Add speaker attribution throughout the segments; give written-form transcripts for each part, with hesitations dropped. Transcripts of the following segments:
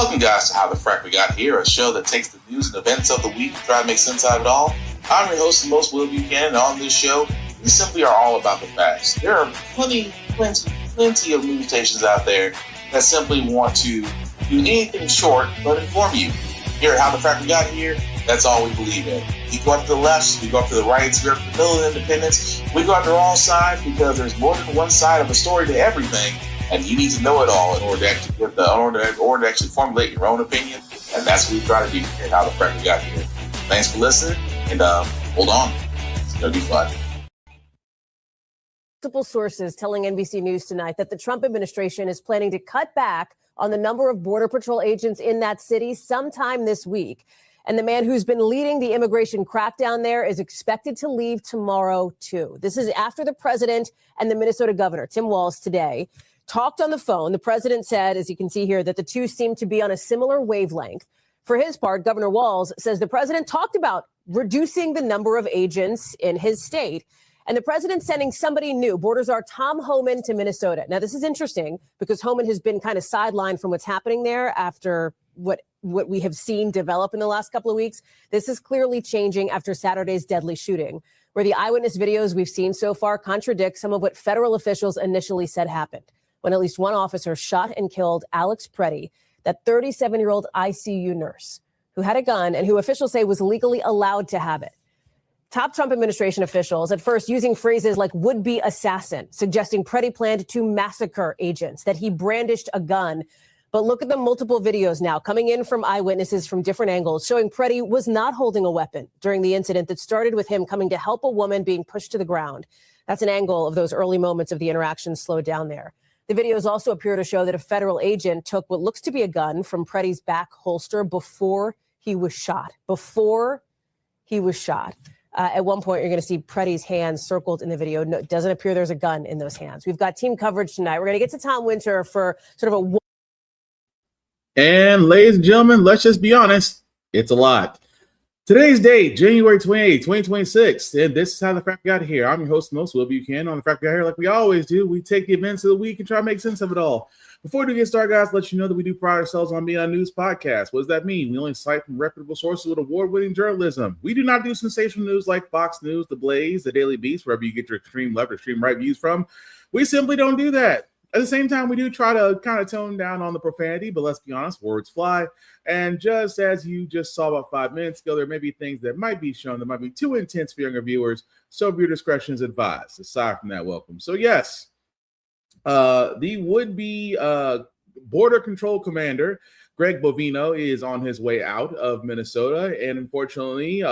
Speaker 1: Welcome, guys, to How the Frack We Got Here, a show that takes the news and events of the week and try to make sense out of it all. I'm your host, the most Will Buchanan, and on this show, we simply are all about the facts. There are plenty of news stations out there that simply want to do anything short but inform you. Here at How the Frack We Got Here, that's all we believe in. We go up to the lefts, we go up to the rights, we go up to the middle of independence, we go after all sides because there's more than one side of a story to everything. And you need to know it all in order to actually formulate your own opinion. And that's what we try to do here at How the Frack We Got Here. Thanks for listening, and hold on. It's going to be fun.
Speaker 2: Multiple sources telling NBC News tonight that the Trump administration is planning to cut back on the number of Border Patrol agents in that city sometime this week. And the man who's been leading the immigration crackdown there is expected to leave tomorrow, too. This is after the president and the Minnesota governor, Tim Walz, today talked on the phone. The president said, as you can see here, that the two seem to be on a similar wavelength. For his part, Governor Walz says the president talked about reducing the number of agents in his state. And the president sending somebody new, border czar Tom Homan, to Minnesota. Now, this is interesting because Homan has been kind of sidelined from what's happening there after what we have seen develop in the last couple of weeks. This is clearly changing after Saturday's deadly shooting, where the eyewitness videos we've seen so far contradict some of what federal officials initially said happened, when at least one officer shot and killed Alex Preddy, that 37-year-old ICU nurse who had a gun and who officials say was legally allowed to have it. Top Trump administration officials at first using phrases like would-be assassin, suggesting Preddy planned to massacre agents, that he brandished a gun. But look at the multiple videos now coming in from eyewitnesses from different angles, showing Preddy was not holding a weapon during the incident that started with him coming to help a woman being pushed to the ground. That's an angle of those early moments of the interaction slowed down there. The videos also appear to show that a federal agent took what looks to be a gun from Preddy's back holster before he was shot. At one point, you're going to see Preddy's hands circled in the video. No, it doesn't appear there's a gun in those hands. We've got team coverage tonight. We're going to get to Tom Winter for sort of a...
Speaker 3: And ladies and gentlemen, let's just be honest. It's a lot. Today's date, January 28, 2026, and this is How the Frack Got Here. I'm your host, most Will Buchanan. On the Frack Got Here, like we always do, we take the events of the week and try to make sense of it all. Before we get started, guys, let you know that we do pride ourselves on being a news podcast. What does that mean? We only cite from reputable sources with award-winning journalism. We do not do sensational news like Fox News, The Blaze, The Daily Beast, wherever you get your extreme left or extreme right views from. We simply don't do that. At the same time, we do try to kind of tone down on the profanity, but let's be honest, words fly. And just as you just saw about 5 minutes ago, there may be things that might be shown that might be too intense for younger viewers, so viewer discretion is advised. Aside from that, welcome. So yes, the would-be border control commander, Greg Bovino, is on his way out of Minnesota, and unfortunately,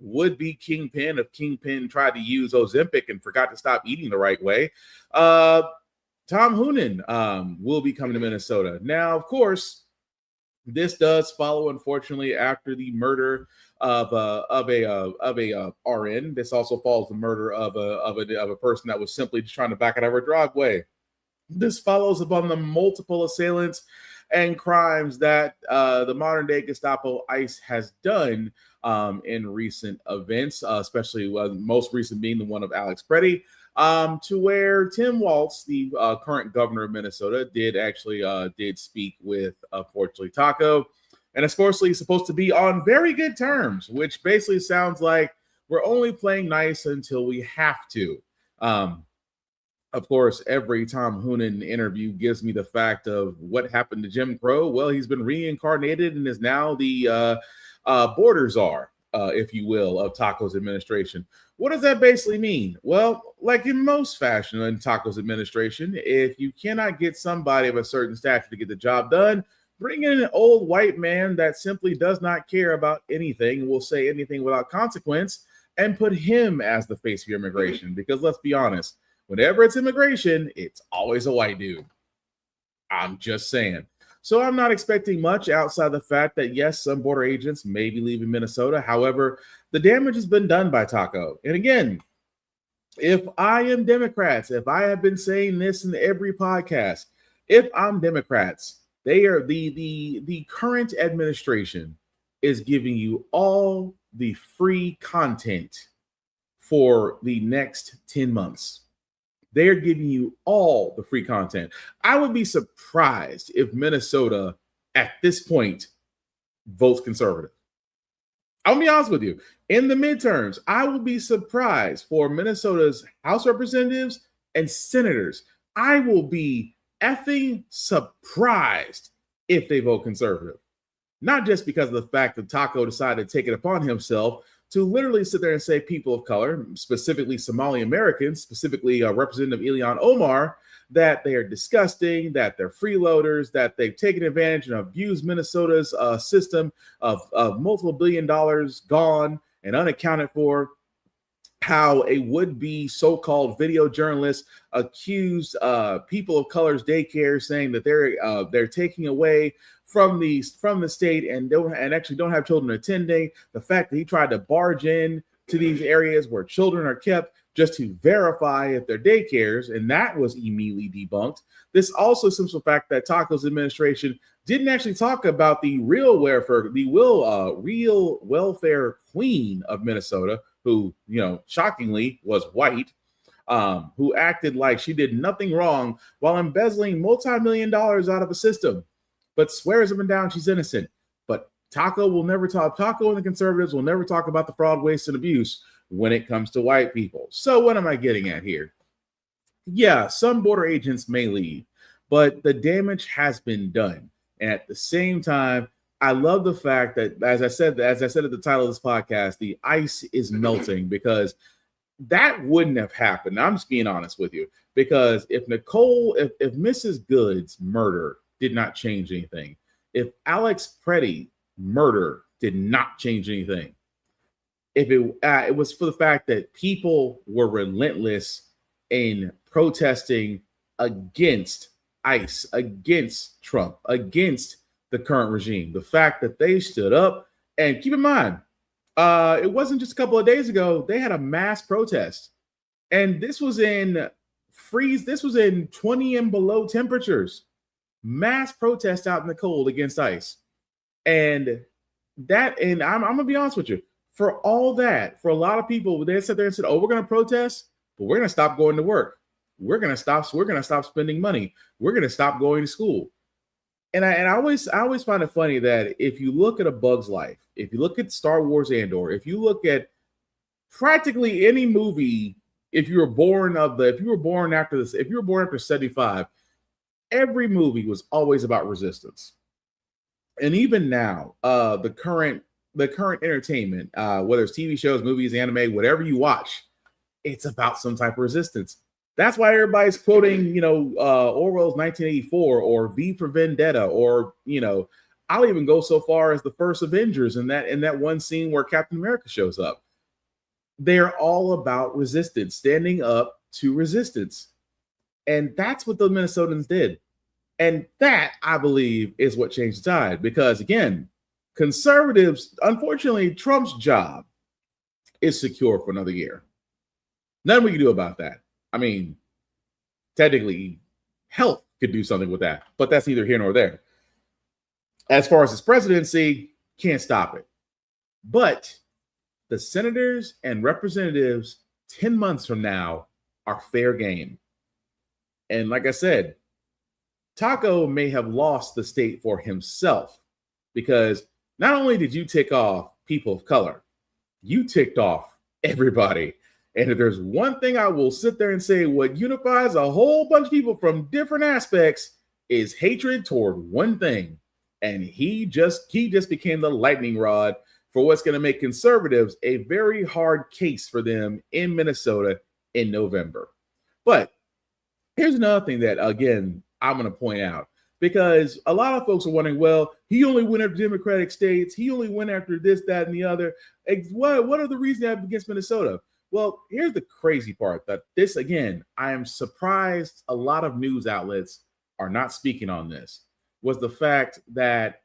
Speaker 3: would-be Kingpin tried to use Ozempic and forgot to stop eating the right way. Tom Hoonan will be coming to Minnesota. Now, of course, this does follow, unfortunately, after the murder of a RN. This also follows the murder of a person that was simply just trying to back out of her driveway. This follows upon the multiple assailants and crimes that the modern day Gestapo ICE has done in recent events, especially most recent being the one of Alex Preddy. To where Tim Walz, the current governor of Minnesota, did speak with, unfortunately, Taco. And of course, he's supposed to be on very good terms, which basically sounds like we're only playing nice until we have to. Of course, every Tom Hoonan interview gives me the fact of what happened to Jim Crow. Well, he's been reincarnated and is now the border czar, if you will, of Taco's administration. What does that basically mean? Well, like in most fashion in Taco's administration, if you cannot get somebody of a certain stature to get the job done, bring in an old white man that simply does not care about anything and will say anything without consequence, and put him as the face of your immigration. Because let's be honest, whenever it's immigration, it's always a white dude. I'm just saying. So I'm not expecting much outside the fact that, yes, some border agents may be leaving Minnesota. However, the damage has been done by Taco. And again, if I am Democrats, if I have been saying this in every podcast, if I'm Democrats, they are the current administration is giving you all the free content for the next 10 months. They are giving you all the free content. I would be surprised if Minnesota at this point votes conservative. I'll be honest with you. In the midterms, I will be surprised for Minnesota's House representatives and senators. I will be effing surprised if they vote conservative. Not just because of the fact that Taco decided to take it upon himself to literally sit there and say people of color, specifically Somali Americans, specifically Representative Ilhan Omar, that they are disgusting, that they're freeloaders, that they've taken advantage and abused Minnesota's system of multiple $billion gone and unaccounted for. How a would-be so-called video journalist accused people of color's daycare, saying that they're taking away from the state and actually don't have children attending. The fact that he tried to barge in to these areas where children are kept just to verify if they're daycares, and that was immediately debunked. This also stems from the fact that Taco's administration didn't actually talk about the real welfare queen of Minnesota, who, shockingly was white, who acted like she did nothing wrong while embezzling multi-million dollars out of a system, but swears up and down she's innocent. But Taco and the conservatives will never talk about the fraud, waste, and abuse when it comes to white people. So what am I getting at here? Yeah, some border agents may leave, but the damage has been done. And at the same time, I love the fact that, as I said at the title of this podcast, the ice is melting, because that wouldn't have happened. I'm just being honest with you, because if Mrs. Good's murder did not change anything, if Alex Preddy murder did not change anything, if it was for the fact that people were relentless in protesting against ICE, against Trump, against the current regime, the fact that they stood up, and keep in mind, it wasn't just a couple of days ago, they had a mass protest, and this was in 20 and below temperatures, mass protest out in the cold against ICE. And I'm gonna be honest with you, for all that, for a lot of people, they sat there and said, oh, we're gonna protest, but we're gonna stop going to work. We're gonna stop spending money. We're gonna stop going to school. And I always find it funny that if you look at A Bug's Life, if you look at Star Wars Andor, if you look at practically any movie, if you were born after 75, every movie was always about resistance. And even now, the current entertainment, whether it's TV shows, movies, anime, whatever you watch, it's about some type of resistance. That's why everybody's quoting, Orwell's 1984 or V for Vendetta, or, I'll even go so far as the first Avengers in that one scene where Captain America shows up. They're all about resistance, standing up to resistance. And that's what the Minnesotans did. And that, I believe, is what changed the tide. Because, again, conservatives, unfortunately, Trump's job is secure for another year. Nothing we can do about that. I mean, technically, health could do something with that, but that's neither here nor there. As far as his presidency, can't stop it. But the senators and representatives 10 months from now are fair game. And like I said, Taco may have lost the state for himself, because not only did you tick off people of color, you ticked off everybody. And if there's one thing I will sit there and say, what unifies a whole bunch of people from different aspects is hatred toward one thing. And he just became the lightning rod for what's going to make conservatives a very hard case for them in Minnesota in November. But here's another thing that, again, I'm going to point out, because a lot of folks are wondering, well, he only went after Democratic states. He only went after this, that, and the other. What are the reasons they have against Minnesota? Well, here's the crazy part, that this, again, I am surprised a lot of news outlets are not speaking on this, was the fact that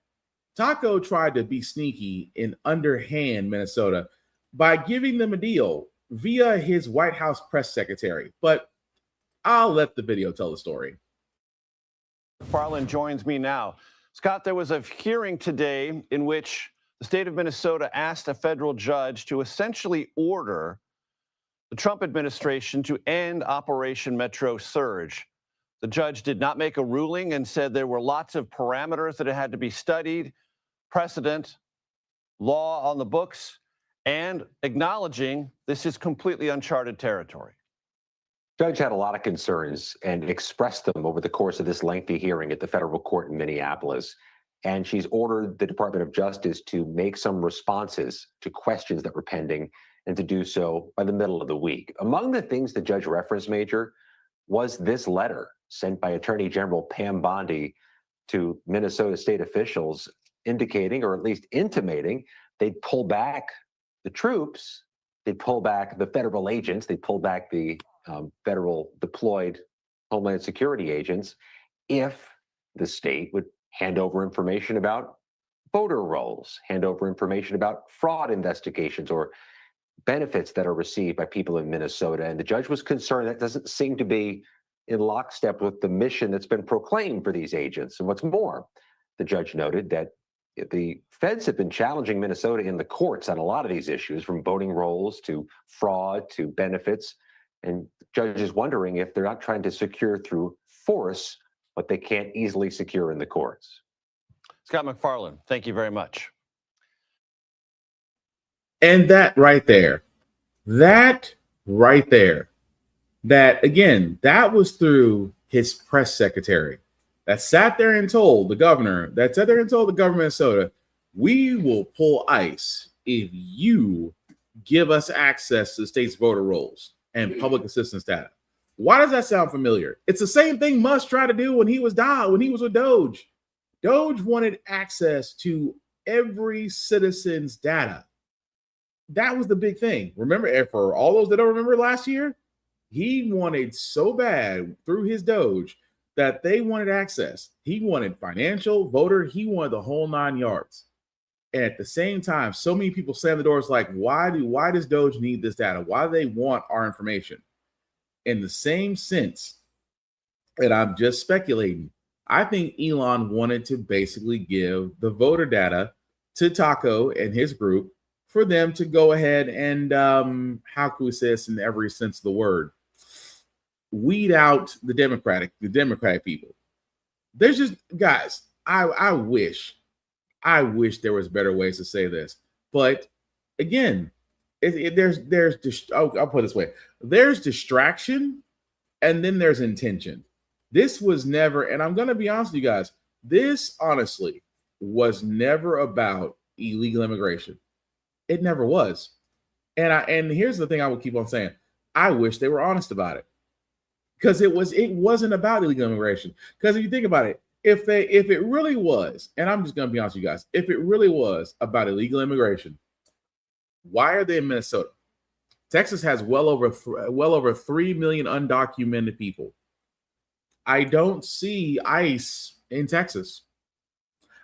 Speaker 3: Taco tried to be sneaky and underhand Minnesota by giving them a deal via his White House press secretary. But I'll let the video tell the story.
Speaker 4: Farland joins me now. Scott, there was a hearing today in which the state of Minnesota asked a federal judge to essentially order the Trump administration to end Operation Metro Surge. The judge did not make a ruling and said there were lots of parameters that had to be studied, precedent, law on the books, and acknowledging this is completely uncharted territory.
Speaker 5: Judge had a lot of concerns and expressed them over the course of this lengthy hearing at the federal court in Minneapolis. And she's ordered the Department of Justice to make some responses to questions that were pending and to do so by the middle of the week. Among the things the judge referenced, Major, was this letter sent by Attorney General Pam Bondi to Minnesota state officials indicating, or at least intimating, they'd pull back the troops, they'd pull back the federal agents, they'd pull back the federal deployed Homeland Security agents if the state would hand over information about voter rolls, hand over information about fraud investigations or benefits that are received by people in Minnesota. And the judge was concerned that doesn't seem to be in lockstep with the mission that's been proclaimed for these agents. And what's more, the judge noted that the feds have been challenging Minnesota in the courts on a lot of these issues, from voting rolls to fraud to benefits. And the judge is wondering if they're not trying to secure through force what they can't easily secure in the courts.
Speaker 4: Scott McFarland, thank you very much.
Speaker 3: And that right there, that again, that was through his press secretary that sat there and told the governor, governor of Minnesota, we will pull ICE if you give us access to the state's voter rolls and public assistance data. Why does that sound familiar? It's the same thing Musk tried to do when he was with Doge. Doge wanted access to every citizen's data. That was the big thing. Remember, for all those that don't remember last year, he wanted so bad through his Doge that they wanted access. He wanted financial, voter, he wanted the whole 9 yards. And at the same time, so many people slam the doors like, why does Doge need this data? Why do they want our information? In the same sense, and I'm just speculating, I think Elon wanted to basically give the voter data to Taco and his group for them to go ahead and, how can we say this in every sense of the word, weed out the Democratic people. There's just, guys, I wish there was better ways to say this, but again, I'll put it this way: there's distraction, and then there's intention. This was never, and I'm going to be honest with you guys, this honestly was never about illegal immigration. It never was. And here's the thing I would keep on saying: I wish they were honest about it, because it wasn't about illegal immigration. Because if you think about it, if it really was, and I'm just going to be honest with you guys, if it really was about illegal immigration, why are they in Minnesota? Texas has well over 3 million undocumented people. I don't see ICE in Texas.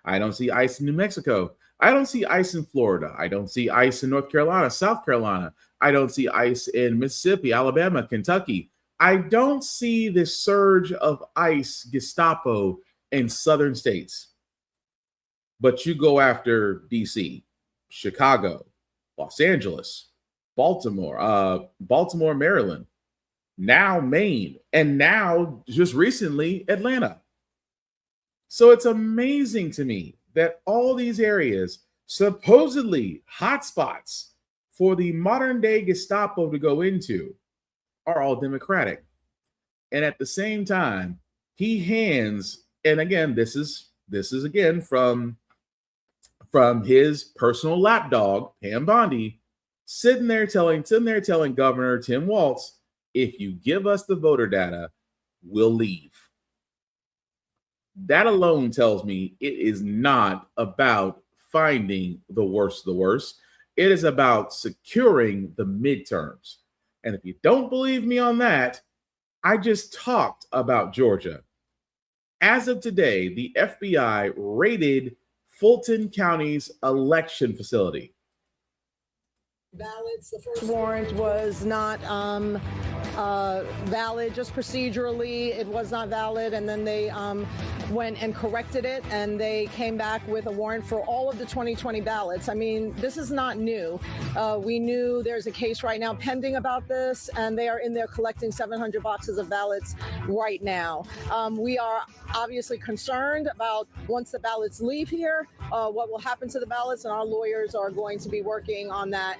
Speaker 3: I don't see ICE in New Mexico. I don't see ICE in Florida. I don't see ICE in North Carolina, South Carolina. I don't see ICE in Mississippi, Alabama, Kentucky. I don't see this surge of ICE, Gestapo in southern states. But you go after DC, Chicago, Los Angeles, Baltimore, Maryland, now Maine, and now just recently Atlanta. So it's amazing to me that all these areas, supposedly hotspots for the modern day Gestapo to go into, are all Democratic. And at the same time, he hands, and again, this is again from his personal lapdog, Pam Bondi, sitting there telling Governor Tim Walz, if you give us the voter data, we'll leave. That alone tells me it is not about finding the worst of the worst. It is about securing the midterms. And if you don't believe me on that, I just talked about Georgia. As of today, the FBI raided Fulton County's election facility.
Speaker 6: Ballots. The first warrant was not valid, just procedurally it was not valid, and then they went and corrected it, and they came back with a warrant for all of the 2020 ballots. I mean, this is not new. We knew there's a case right now pending about this, and they are in there collecting 700 boxes of ballots right now. We are obviously concerned about once the ballots leave here, what will happen to the ballots, and our lawyers are going to be working on that.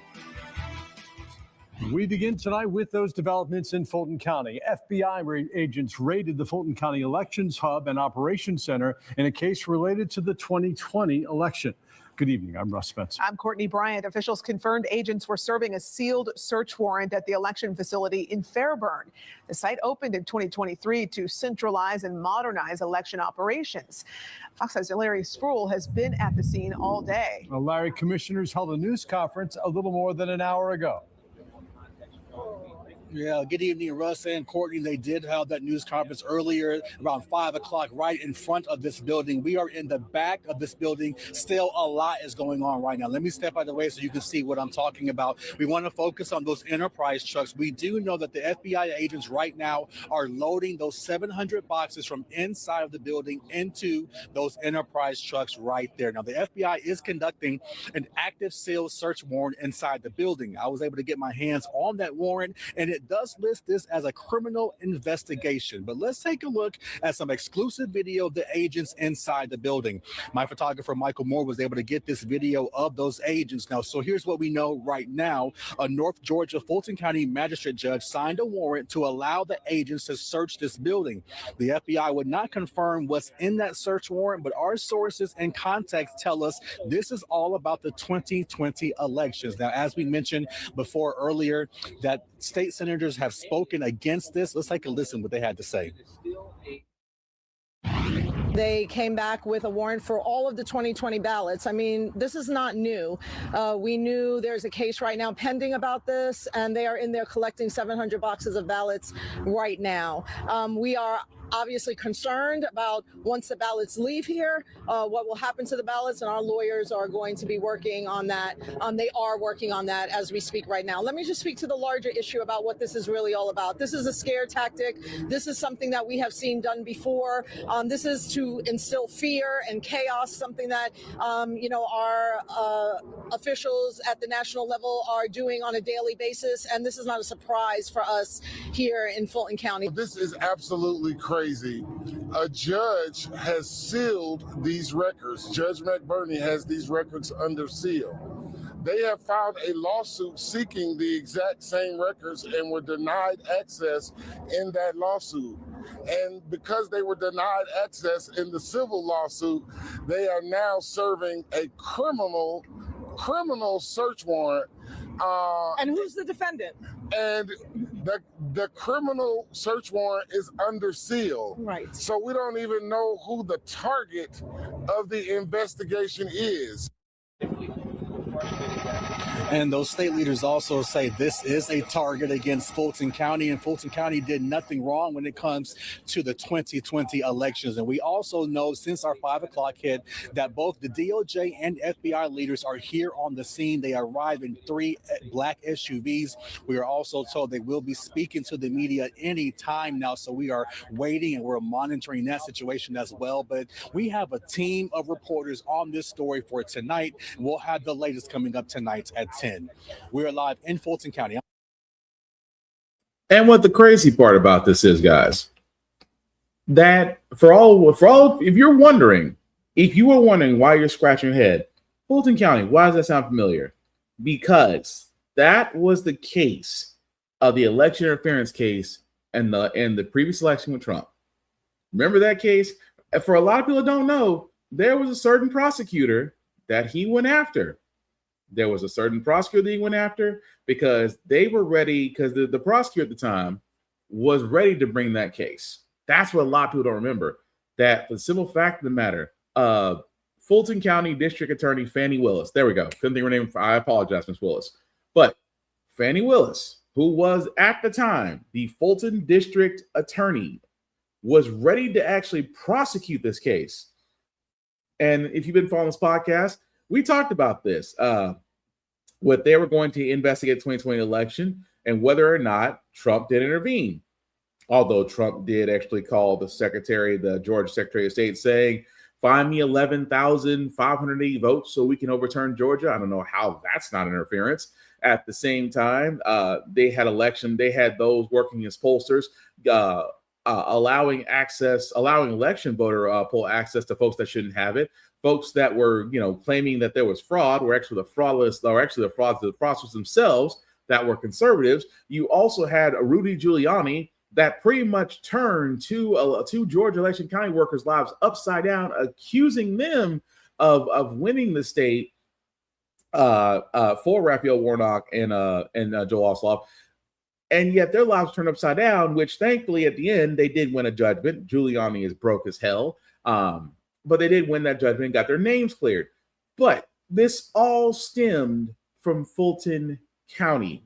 Speaker 7: We begin tonight with those developments in Fulton County. FBI agents raided the Fulton County Elections Hub and Operations Center in a case related to the 2020 election. Good evening. I'm Russ Spence.
Speaker 8: I'm Courtney Bryant. Officials confirmed agents were serving a sealed search warrant at the election facility in Fairburn. The site opened in 2023 to centralize and modernize election operations. Fox 5's Larry Spruill has been at the scene all day.
Speaker 7: Well, Larry, commissioners held a news conference a little more than an hour ago.
Speaker 9: Yeah, good evening, Russ and Courtney. They did have that news conference earlier around 5 o'clock right in front of this building. We are in the back of this building. Still a lot is going on right now. Let me step out of the way so you can see what I'm talking about. We want to focus on those enterprise trucks. We do know that the FBI agents right now are loading those 700 boxes from inside of the building into those enterprise trucks right there. Now, the FBI is conducting an active sealed search warrant inside the building. I was able to get my hands on that warrant, and it does list this as a criminal investigation. But let's take a look at some exclusive video of the agents inside the building. My photographer, Michael Moore, was able to get this video of those agents. Now, so here's what we know right now. A North Georgia Fulton County magistrate judge signed a warrant to allow the agents to search this building. The FBI would not confirm what's in that search warrant, but our sources and context tell us this is all about the 2020 elections. Now, as we mentioned before earlier, that state senators have spoken against this. Let's take a listen what they had to say.
Speaker 6: They came back with a warrant for all of the 2020 ballots. I mean, this is not new. We knew there's a case right now pending about this, and they are in there collecting 700 boxes of ballots right now. We are obviously concerned about once the ballots leave here, what will happen to the ballots, and our lawyers are going to be working on that. They are working on that as we speak right now. Let me just speak to the larger issue about what this is really all about. This is a scare tactic. This is something that we have seen done before. This is to instill fear and chaos, something that, our officials at the national level are doing on a daily basis. And this is not a surprise for us here in Fulton County.
Speaker 10: This is absolutely crazy. A judge has sealed these records. Judge McBurney has these records under seal. They have filed a lawsuit seeking the exact same records and were denied access in that lawsuit. And because they were denied access in the civil lawsuit, they are now serving a criminal search warrant.
Speaker 6: And who's the defendant?
Speaker 10: And the criminal search warrant is under seal.
Speaker 6: Right.
Speaker 10: So we don't even know who the target of the investigation is.
Speaker 9: And those state leaders also say this is a target against Fulton County, and Fulton County did nothing wrong when it comes to the 2020 elections. And we also know since our 5 o'clock hit that both the DOJ and FBI leaders are here on the scene. They arrived in 3 black SUVs. We are also told they will be speaking to the media any time now. So we are waiting and we're monitoring that situation as well. But we have a team of reporters on this story for tonight. We'll have the latest coming up tonight at 10. We're live in Fulton County.
Speaker 3: And what the crazy part about this is, guys, that for all, if you were wondering why you're scratching your head, Fulton County, why does that sound familiar? Because that was the case of the election interference case and the previous election with Trump. Remember that case? And for a lot of people that don't know, there was a certain prosecutor that he went after. There was a certain prosecutor that he went after because they were ready, because the prosecutor at the time was ready to bring that case. That's what a lot of people don't remember. That for the simple fact of the matter, Fulton County District Attorney Fannie Willis, there we go. Couldn't think of her name. I apologize, Ms. Willis. But Fannie Willis, who was at the time the Fulton District Attorney, was ready to actually prosecute this case. And if you've been following this podcast, we talked about this. what they were going to investigate the 2020 election and whether or not Trump did intervene. Although Trump did actually call the Georgia Secretary of State, saying, find me 11,580 votes so we can overturn Georgia. I don't know how that's not interference. At the same time, they had those working as pollsters, allowing election voter poll access to folks that shouldn't have it. Folks that were, claiming that there was fraud were actually the fraudsters themselves that were conservatives. You also had Rudy Giuliani that pretty much turned two Georgia election county workers' lives upside down, accusing them of winning the state for Raphael Warnock and Joel Ossoff. And yet their lives turned upside down, which thankfully at the end they did win a judgment. Giuliani is broke as hell, but they did win that judgment, got their names cleared. But this all stemmed from Fulton County.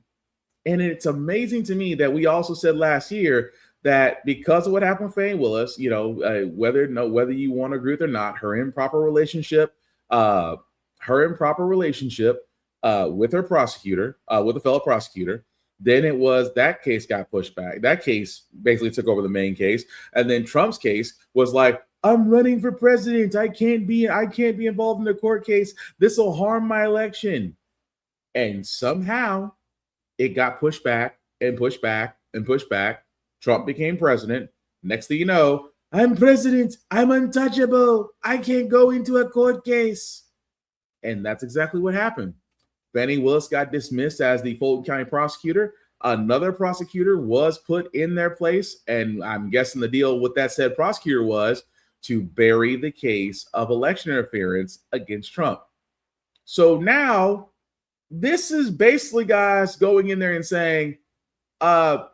Speaker 3: And it's amazing to me that we also said last year that because of what happened with Fani Willis, whether you want to agree with it or not, her improper relationship with her prosecutor, with a fellow prosecutor, then it was that case got pushed back. That case basically took over the main case, and then Trump's case was like, I'm running for president. I can't be involved in the court case. This will harm my election, and somehow it got pushed back and pushed back and pushed back. Trump became president. Next thing you know, I'm president. I'm untouchable. I can't go into a court case. And that's exactly what happened. Fani Willis got dismissed as the Fulton County prosecutor. Another prosecutor was put in their place. And I'm guessing the deal with that said prosecutor was to bury the case of election interference against Trump. So now, this is basically guys going in there and saying,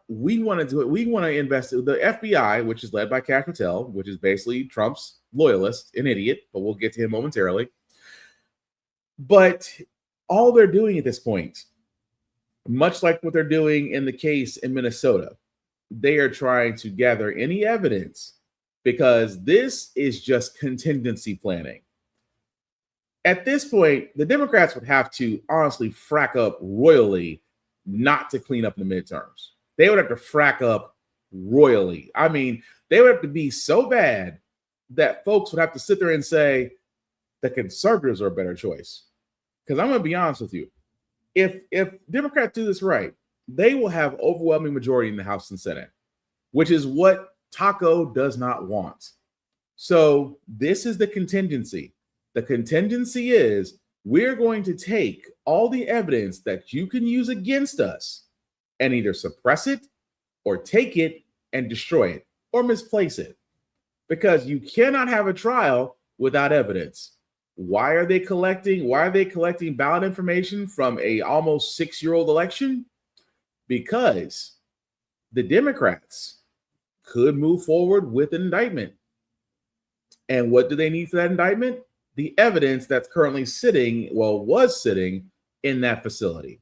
Speaker 3: we want to do it. We want to invest. The FBI, which is led by Kash Patel, which is basically Trump's loyalist, an idiot, but we'll get to him momentarily. But all they're doing at this point, much like what they're doing in the case in Minnesota, they are trying to gather any evidence because this is just contingency planning. At this point, the Democrats would have to honestly frack up royally not to clean up the midterms. They would have to frack up royally. I mean, they would have to be so bad that folks would have to sit there and say the conservatives are a better choice. Because I'm going to be honest with you. If Democrats do this right, they will have overwhelming majority in the House and Senate, which is what Taco does not want. So this is the contingency. The contingency is we're going to take all the evidence that you can use against us and either suppress it or take it and destroy it or misplace it, because you cannot have a trial without evidence. Why are they collecting ballot information from a almost 6-year-old election? Because the Democrats could move forward with an indictment. And what do they need for that indictment? The evidence that's currently was sitting in that facility.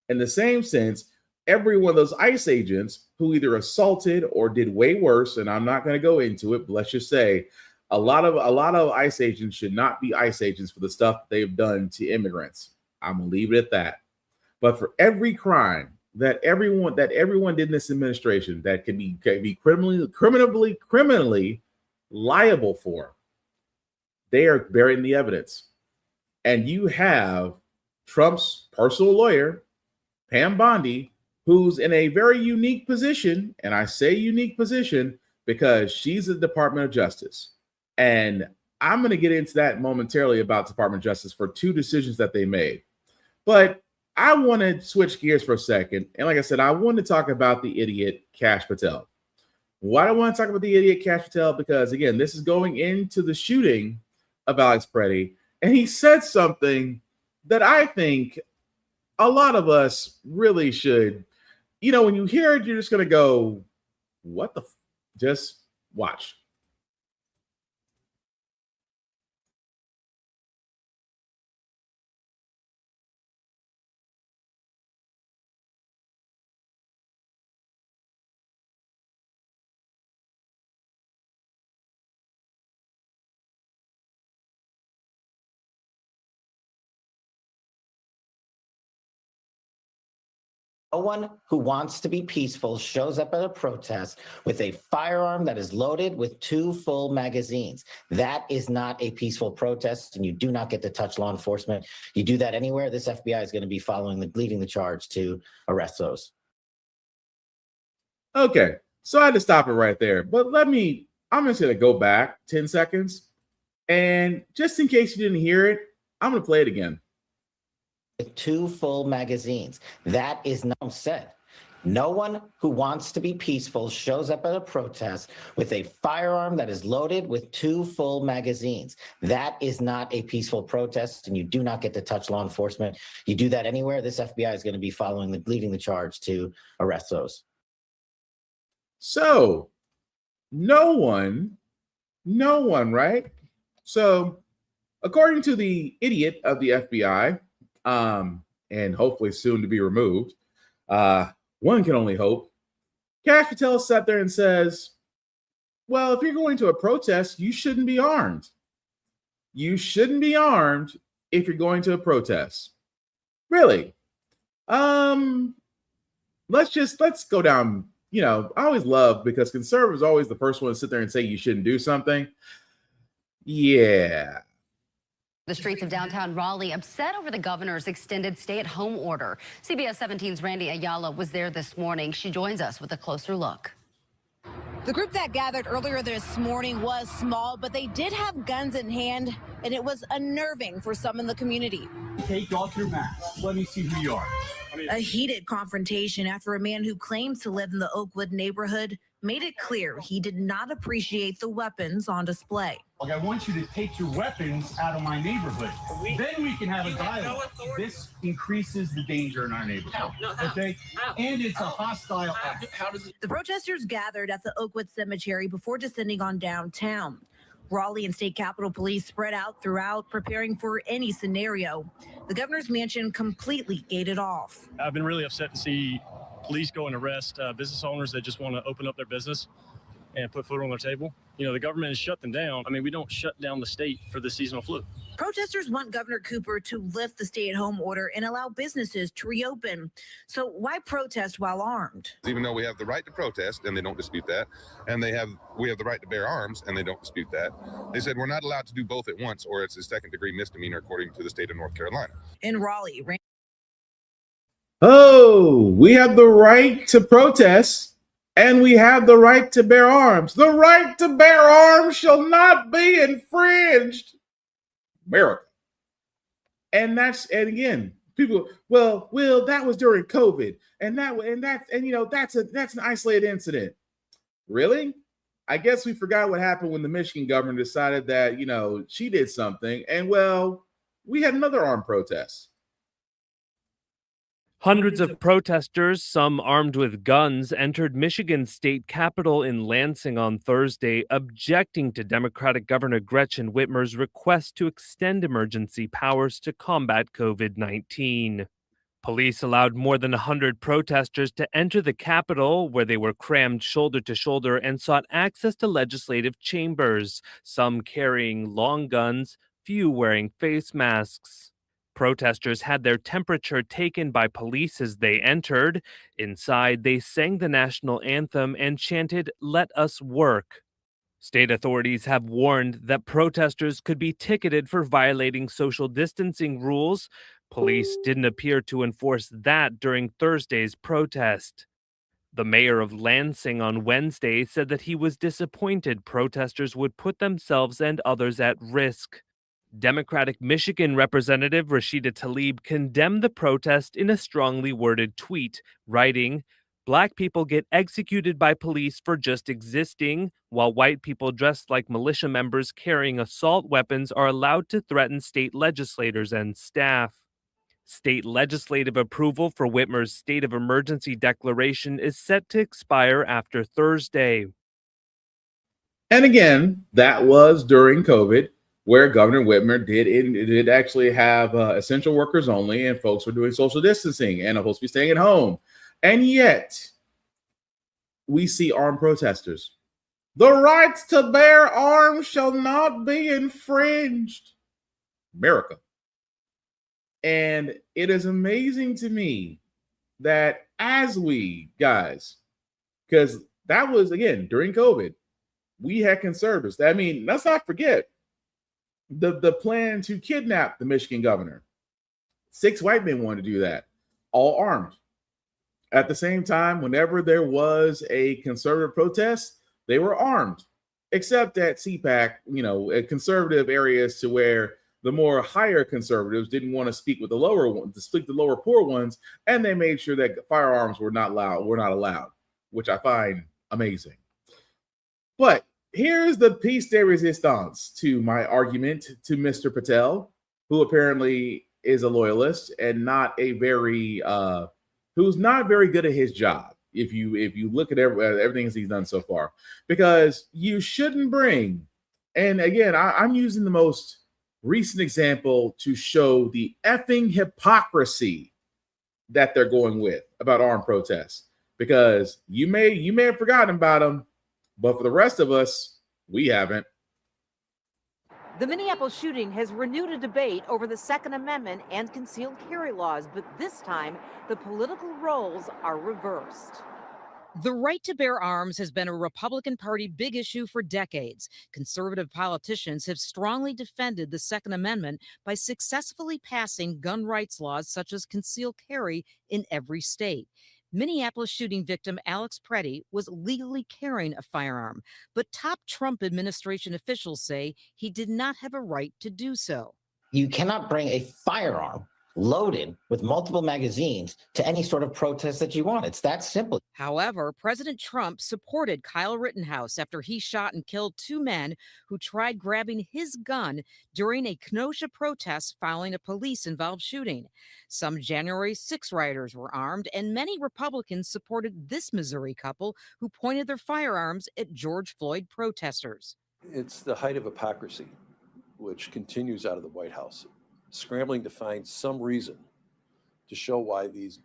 Speaker 3: In the same sense, every one of those ICE agents who either assaulted or did way worse, and I'm not going to go into it, but let's just say a lot of ICE agents should not be ICE agents for the stuff they've done to immigrants. I'm going to leave it at that. But for every crime that everyone did in this administration that can be criminally liable for, they are burying the evidence. And you have Trump's personal lawyer, Pam Bondi, who's in a very unique position. And I say unique position because she's the Department of Justice. And I'm going to get into that momentarily about Department of Justice for 2 decisions that they made. But I want to switch gears for a second. And like I said, I want to talk about the idiot Kash Patel. Why do I want to talk about the idiot Kash Patel? Because, again, this is going into the shooting of Alex Preddy. And he said something that I think a lot of us really should, when you hear it, you're just going to go, what the just watch.
Speaker 11: No one who wants to be peaceful shows up at a protest with a firearm that is loaded with 2 full magazines. That is not a peaceful protest, and you do not get to touch law enforcement. You do that anywhere, this FBI is going to be leading the charge to arrest those.
Speaker 3: Okay, so I had to stop it right there. But I'm just going to go back 10 seconds. And just in case you didn't hear it, I'm going to play it again.
Speaker 11: 2 full magazines. That is not said. No one who wants to be peaceful shows up at a protest with a firearm that is loaded with 2 full magazines. That is not a peaceful protest, and you do not get to touch law enforcement. You do that anywhere, this FBI is going to be leading the charge to arrest those.
Speaker 3: So, no one, right? So, according to the idiot of the FBI, and hopefully soon to be removed, one can only hope, Kash Patel sat there and says, well, if you're going to a protest, you shouldn't be armed. You shouldn't be armed if you're going to a protest. Really? Let's go down. You know, I always love, because conservatives are always the first one to sit there and say you shouldn't do something. Yeah.
Speaker 12: The streets of downtown Raleigh upset over the governor's extended stay-at-home order. CBS 17's Randy Ayala was there this morning. She joins us with a closer look.
Speaker 13: The group that gathered earlier this morning was small, but they did have guns in hand, and it was unnerving for some in the community.
Speaker 14: Take off your mask. Let me see who you are.
Speaker 13: A heated confrontation after a man who claims to live in the Oakwood neighborhood made it clear he did not appreciate the weapons on display.
Speaker 14: Look, I want you to take your weapons out of my neighborhood. Then we can have a dialogue. This increases the danger in our neighborhood. Okay? And it's a hostile act.
Speaker 13: The protesters gathered at the Oakwood Cemetery before descending on downtown. Raleigh and State Capitol Police spread out throughout, preparing for any scenario. The governor's mansion completely gated off.
Speaker 15: I've been really upset to see police go and arrest business owners that just want to open up their business and put food on their table. You know, the government has shut them down. I mean, we don't shut down the state for the seasonal flu.
Speaker 13: Protesters want Governor Cooper to lift the stay-at-home order and allow businesses to reopen. So why protest while armed?
Speaker 16: Even though we have the right to protest, and they don't dispute that, and we have the right to bear arms, and they don't dispute that, they said we're not allowed to do both at once, or it's a second-degree misdemeanor according to the state of North Carolina.
Speaker 13: In Raleigh.
Speaker 3: Oh, we have the right to protest. And we have the right to bear arms. The right to bear arms shall not be infringed. America. And again, people, well, that was during COVID. And that's an isolated incident. Really? I guess we forgot what happened when the Michigan governor decided that, she did something. And we had another armed protest.
Speaker 17: Hundreds of protesters, some armed with guns, entered Michigan's state capitol in Lansing on Thursday, objecting to Democratic Governor Gretchen Whitmer's request to extend emergency powers to combat COVID-19. Police allowed more than 100 protesters to enter the Capitol, where they were crammed shoulder to shoulder and sought access to legislative chambers, some carrying long guns, few wearing face masks. Protesters had their temperature taken by police as they entered. Inside, they sang the national anthem and chanted, "Let us work." State authorities have warned that protesters could be ticketed for violating social distancing rules. Police didn't appear to enforce that during Thursday's protest. The mayor of Lansing on Wednesday said that he was disappointed protesters would put themselves and others at risk. Democratic Michigan Representative Rashida Tlaib condemned the protest in a strongly worded tweet, writing, "Black people get executed by police for just existing, while white people dressed like militia members carrying assault weapons are allowed to threaten state legislators and staff." State legislative approval for Whitmer's state of emergency declaration is set to expire after Thursday.
Speaker 3: And again, that was during COVID, where Governor Whitmer did actually have essential workers only, and folks were doing social distancing and are supposed to be staying at home. And yet, we see armed protesters. The right to bear arms shall not be infringed. America. And it is amazing to me that as we guys, because that was again during COVID, we had conservatives. I mean, let's not forget the plan to kidnap the Michigan governor. 6 white men wanted to do that, all armed. At the same time, whenever there was a conservative protest, they were armed, except at CPAC, at conservative areas to where the more higher conservatives didn't want to speak with the lower ones, to speak the lower poor ones, and they made sure that firearms were not allowed, which I find amazing. But here's the piece de resistance to my argument to Mr. Patel, who apparently is a loyalist and not a very who's not very good at his job. If you look at everything he's done so far, because you shouldn't bring, and again, I'm using the most recent example to show the effing hypocrisy that they're going with about armed protests, because you may have forgotten about them, but for the rest of us, we haven't.
Speaker 18: The Minneapolis shooting has renewed a debate over the Second Amendment and concealed carry laws, but this time the political roles are reversed.
Speaker 19: The right to bear arms has been a Republican Party big issue for decades. Conservative politicians have strongly defended the Second Amendment by successfully passing gun rights laws such as concealed carry in every state. Minneapolis shooting victim Alex Preddy was legally carrying a firearm, but top Trump administration officials say he did not have a right to do so.
Speaker 11: You cannot bring a firearm loaded with multiple magazines to any sort of protest that you want. It's that simple.
Speaker 19: However, President Trump supported Kyle Rittenhouse after he shot and killed 2 men who tried grabbing his gun during a Kenosha protest following a police-involved shooting. Some January 6 rioters were armed, and many Republicans supported this Missouri couple who pointed their firearms at George Floyd protesters.
Speaker 20: It's the height of hypocrisy, which continues out of the White House, scrambling to find some reason to show why these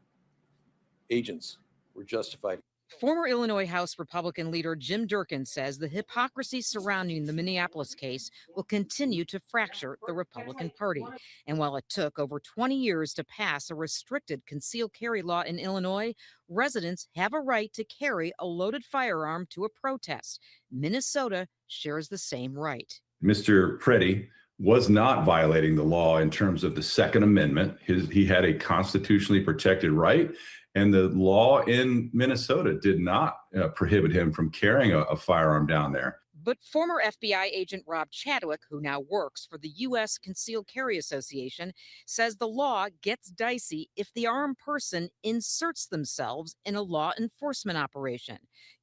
Speaker 20: agents were justified.
Speaker 19: Former Illinois House Republican leader Jim Durkin says the hypocrisy surrounding the Minneapolis case will continue to fracture the Republican Party. And while it took over 20 years to pass a restricted concealed carry law in Illinois, residents have a right to carry a loaded firearm to a protest. Minnesota shares the same right.
Speaker 21: Mr. Preddy was not violating the law in terms of the Second Amendment. He had a constitutionally protected right, and the law in Minnesota did not prohibit him from carrying a firearm down there.
Speaker 19: But former FBI agent Rob Chadwick, who now works for the U.S. Concealed Carry Association, says the law gets dicey if the armed person inserts themselves in a law enforcement operation.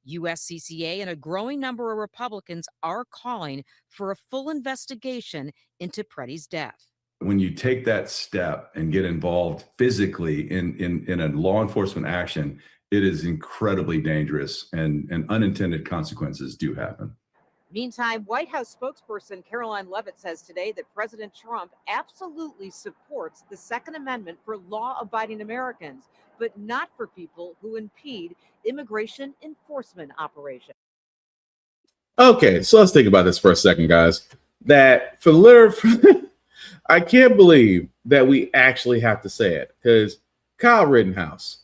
Speaker 19: USCCA and a growing number of Republicans are calling for a full investigation into Preddy's death.
Speaker 21: When you take that step and get involved physically in a law enforcement action, it is incredibly dangerous, and unintended consequences do happen.
Speaker 18: Meantime, White House spokesperson Caroline Leavitt says today that President Trump absolutely supports the Second Amendment for law-abiding Americans, but not for people who impede immigration enforcement operations.
Speaker 3: Okay, so let's think about this for a second, guys. That I can't believe that we actually have to say it, because Kyle Rittenhouse,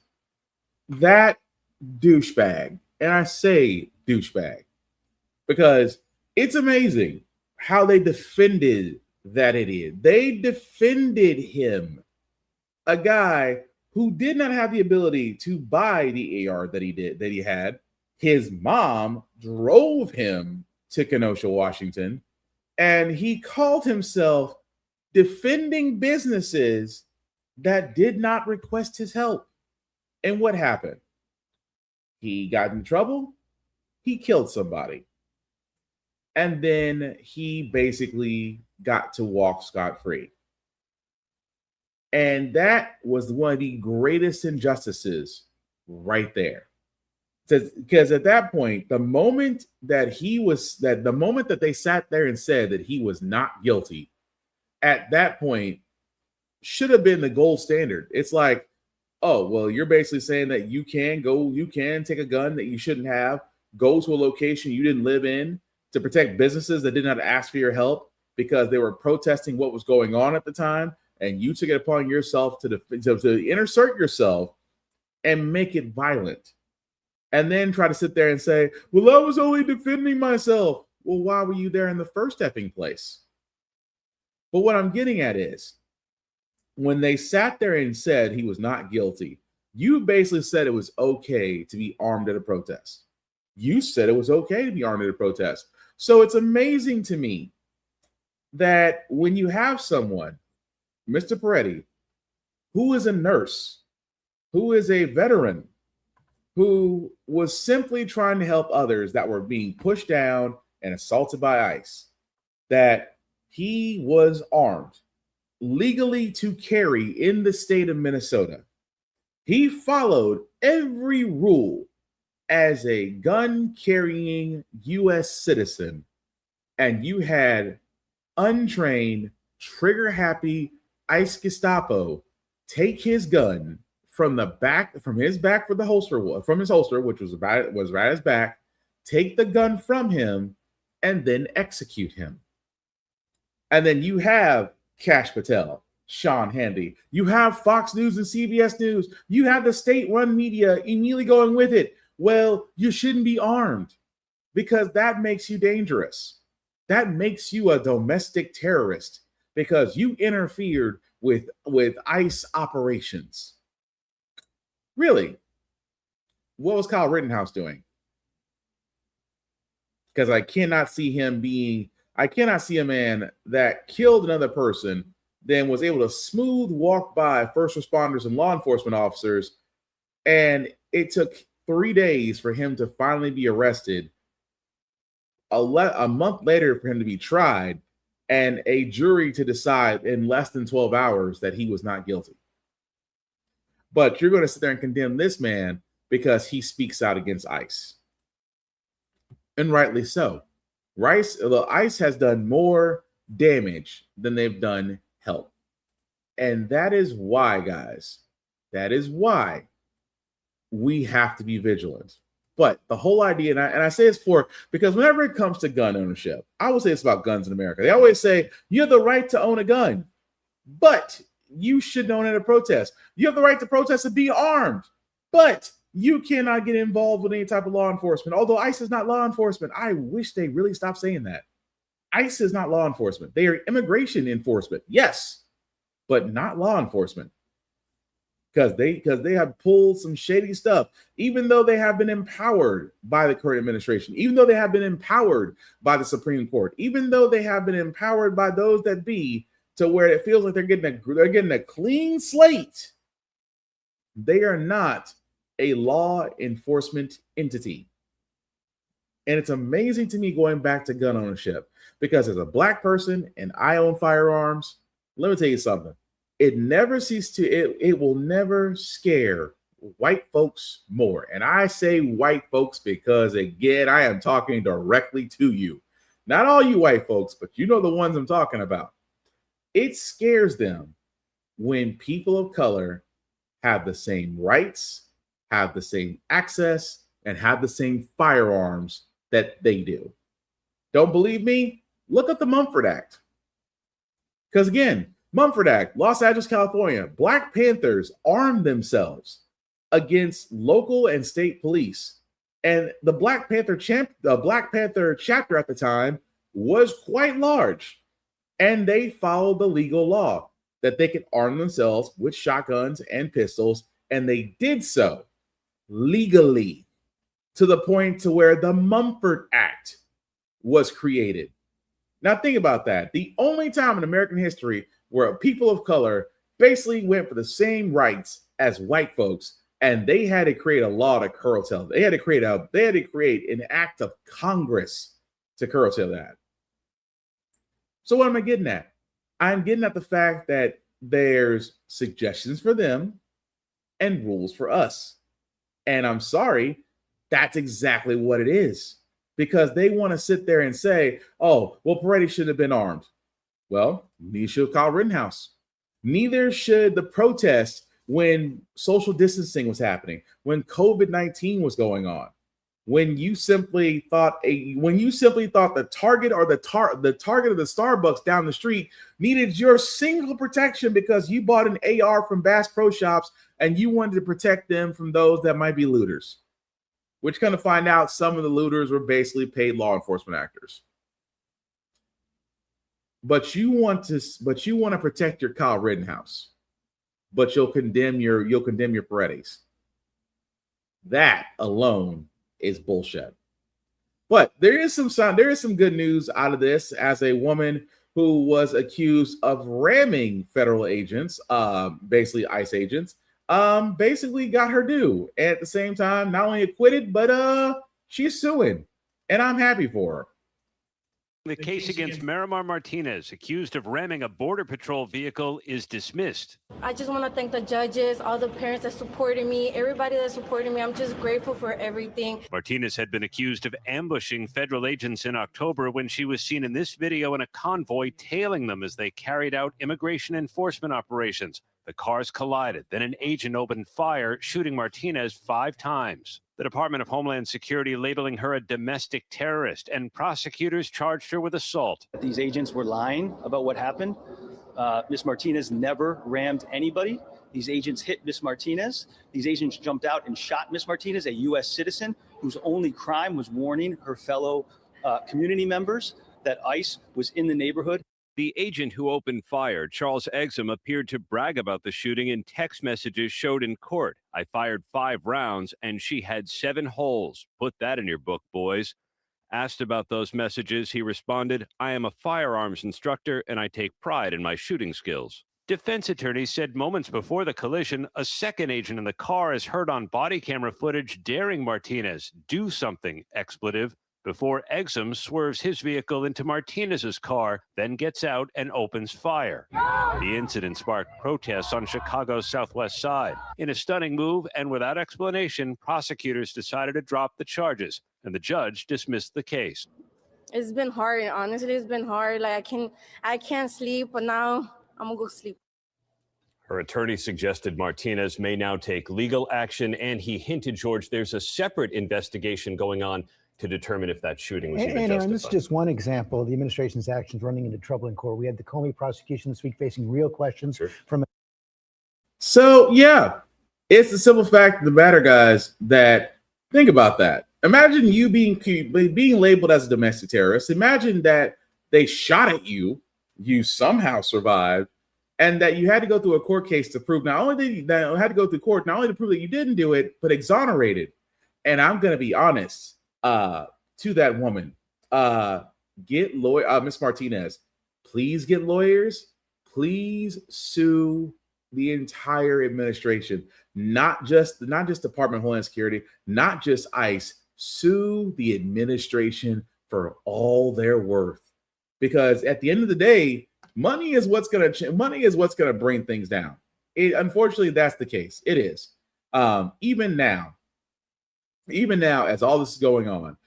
Speaker 3: that douchebag, and I say douchebag because it's amazing how they defended that idiot. They defended him, a guy who did not have the ability to buy the AR that he had. His mom drove him to Kenosha, Washington, and he called himself defending businesses that did not request his help. And what happened? He got in trouble. He killed somebody. And then he basically got to walk scot-free. And that was one of the greatest injustices right there. Because at that point, the moment that they sat there and said that he was not guilty, at that point should have been the gold standard. It's like, oh, well, you're basically saying that you can take a gun that you shouldn't have, go to a location you didn't live in to protect businesses that did not ask for your help because they were protesting what was going on at the time, and you took it upon yourself to insert yourself and make it violent, and then try to sit there and say, well, I was only defending myself. Well, why were you there in the first effing place? But what I'm getting at is, when they sat there and said he was not guilty, you basically said it was okay to be armed at a protest. You said it was okay to be armed at a protest. So it's amazing to me that when you have someone, Mr. Peretti, who is a nurse, who is a veteran, who was simply trying to help others that were being pushed down and assaulted by ICE, that he was armed legally to carry in the state of Minnesota. He followed every rule as a gun-carrying U.S. citizen, and you had untrained, trigger-happy ICE Gestapo take his gun from his holster, which was right at his back, take the gun from him, and then execute him. And then you have Kash Patel, Sean Hannity, you have Fox News and CBS News, you have the state-run media immediately going with it. Well, you shouldn't be armed because that makes you dangerous. That makes you a domestic terrorist because you interfered with ICE operations. Really? What was Kyle Rittenhouse doing? Because I cannot see a man that killed another person, then was able to smooth walk by first responders and law enforcement officers, and it took 3 days for him to finally be arrested, a month later for him to be tried, and a jury to decide in less than 12 hours that he was not guilty. But you're going to sit there and condemn this man because he speaks out against ICE. And rightly so. ICE has done more damage than they've done help. And that is why, guys, we have to be vigilant. But the whole idea, and I say this because whenever it comes to gun ownership, I will say it's about guns in America. They always say you have the right to own a gun, but you shouldn't own it at a protest. You have the right to protest and be armed, but you cannot get involved with any type of law enforcement. Although ICE is not law enforcement, I wish they really stopped saying that. ICE is not law enforcement. They are immigration enforcement, yes, but not law enforcement. Because they have pulled some shady stuff, even though they have been empowered by the current administration, even though they have been empowered by the Supreme Court, even though they have been empowered by those that be, to where it feels like they're getting a clean slate. They are not a law enforcement entity. And it's amazing to me going back to gun ownership, because as a Black person and I own firearms, let me tell you something. It will never scare white folks more. And I say white folks because, again, I am talking directly to you. Not all you white folks, but you know the ones I'm talking about. It scares them when people of color have the same rights, have the same access, and have the same firearms that they do. Don't believe me? Look at the Mumford Act. Because again, Mumford Act, Los Angeles, California, Black Panthers armed themselves against local and state police. And the Black Panther chapter at the time was quite large. And they followed the legal law that they could arm themselves with shotguns and pistols. And they did so legally, to the point to where the Mumford Act was created. Now think about that. The only time in American history where people of color basically went for the same rights as white folks, and they had to create a law to curtail. They had to create an act of Congress to curtail that. So what am I getting at? I'm getting at the fact that there's suggestions for them and rules for us. And I'm sorry, that's exactly what it is. Because they want to sit there and say, oh, well, Peretti should have been armed. Well, neither should Kyle Rittenhouse. Neither should the protest when social distancing was happening, when COVID-19 was going on, when you simply thought the target or the target of the Starbucks down the street needed your single protection because you bought an AR from Bass Pro Shops and you wanted to protect them from those that might be looters, which kind of find out some of the looters were basically paid law enforcement actors. But you want to protect your Kyle Rittenhouse, but you'll condemn your Paredes. That alone is bullshit. But there is some good news out of this, as a woman who was accused of ramming federal agents, basically ICE agents, basically got her due. And at the same time, not only acquitted, but she's suing. And I'm happy for her.
Speaker 1: The case against Miramar Martinez, accused of ramming a Border Patrol vehicle, is dismissed.
Speaker 22: I just want to thank the judges, all the parents that supported me, everybody that supported me. I'm just grateful for everything.
Speaker 1: Martinez had been accused of ambushing federal agents in October when she was seen in this video in a convoy tailing them as they carried out immigration enforcement operations. The cars collided. Then an agent opened fire, shooting Martinez 5 times. The Department of Homeland Security labeling her a domestic terrorist, and prosecutors charged her with assault.
Speaker 23: These agents were lying about what happened. Ms. Martinez never rammed anybody. These agents hit Ms. Martinez. These agents jumped out and shot Ms. Martinez, a U.S. citizen whose only crime was warning her fellow community members that ICE was in the neighborhood.
Speaker 1: The agent who opened fire, Charles Exum, appeared to brag about the shooting in text messages showed in court. I fired 5 rounds and she had 7 holes. Put that in your book, boys. Asked about those messages, he responded, I am a firearms instructor and I take pride in my shooting skills. Defense attorneys said moments before the collision, a second agent in the car is heard on body camera footage daring Martinez, do something, expletive, before Exum swerves his vehicle into Martinez's car, then gets out and opens fire. The incident sparked protests on Chicago's southwest side. In a stunning move and without explanation, prosecutors decided to drop the charges, and the judge dismissed the case.
Speaker 22: It's been hard. Honestly, it's been hard. Like I can't sleep, but now I'm gonna go sleep.
Speaker 1: Her attorney suggested Martinez may now take legal action, and he hinted, George, there's a separate investigation going on to determine if that shooting was even justified.
Speaker 24: Aaron, this is just one example of the administration's actions running into trouble in court. We had the Comey prosecution this week facing real questions from.
Speaker 3: So, yeah, it's the simple fact of the matter, guys, that think about that. Imagine you being labeled as a domestic terrorist. Imagine that they shot at you, you somehow survived, and that you had to go through a court case to prove not only to prove that you didn't do it, but exonerated. And I'm going to be honest. To that woman, get lawyer, Miss Martinez, please get lawyers. Please sue the entire administration, not just Department of Homeland Security, not just ICE. Sue the administration for all they're worth, because at the end of the day, money is what's going to bring things down. Unfortunately, that's the case. It is. Even now, as all this is going on,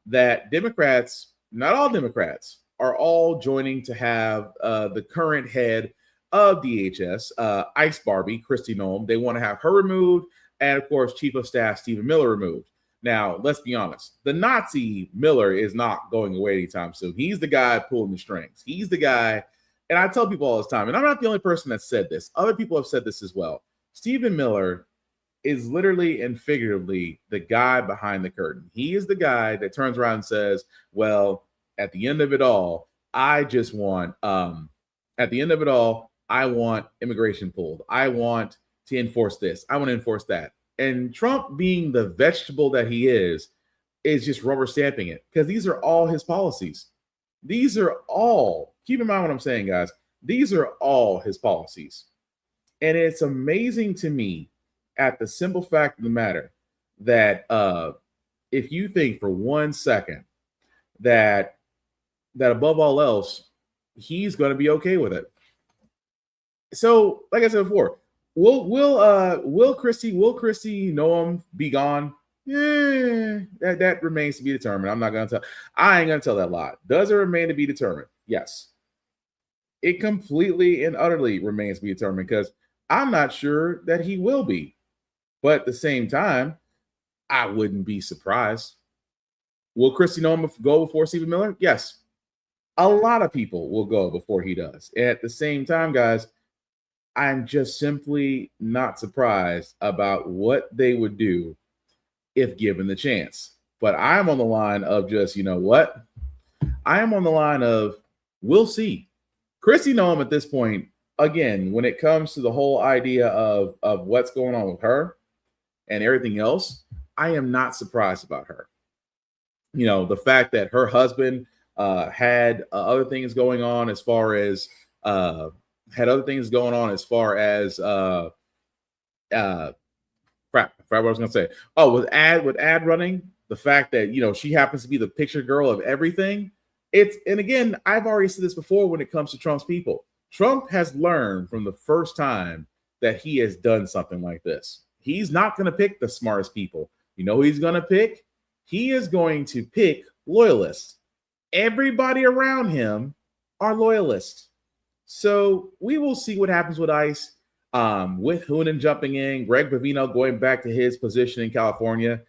Speaker 3: that Democrats, not all Democrats, are all joining to have the current head of DHS, ICE Barbie, Kristi Noem. They want to have her removed, and of course, Chief of Staff Stephen Miller removed. Now, let's be honest. The Nazi Miller is not going away anytime soon. He's the guy pulling the strings. He's the guy, and I tell people all this time, and I'm not the only person that said this. Other people have said this as well. Stephen Miller is literally and figuratively the guy behind the curtain. He is the guy that turns around and says, well, at the end of it all, I want immigration pulled. I want to enforce this. I want to enforce that. And Trump, being the vegetable that he is just rubber stamping it, because these are all his policies. These are all, keep in mind what I'm saying, guys. These are all his policies. And it's amazing to me, at the simple fact of the matter, that if you think for 1 second that above all else, he's going to be okay with it. So, like I said before, will Kristi Noem be gone? That remains to be determined. I'm not going to tell. I ain't going to tell that lie. Does it remain to be determined? Yes. It completely and utterly remains to be determined, because I'm not sure that he will be. But at the same time, I wouldn't be surprised. Will Kristi Noem go before Stephen Miller? Yes. A lot of people will go before he does. And at the same time, guys, I'm just simply not surprised about what they would do if given the chance. But I'm on the line of just, you know what? I am on the line of we'll see. Chrissy Noem at this point, again, when it comes to the whole idea of what's going on with her and everything else, I am not surprised about her. You know, the fact that her husband had other things going on as far as crap, what I was gonna say. Oh, with ad running, the fact that, you know, she happens to be the picture girl of everything. And again, I've already said this before when it comes to Trump's people. Trump has learned from the first time that he has done something like this. He's not going to pick the smartest people. You know who he's going to pick? He is going to pick loyalists. Everybody around him are loyalists. So we will see what happens with ICE, with Hoonan jumping in, Greg Bavino going back to his position in California.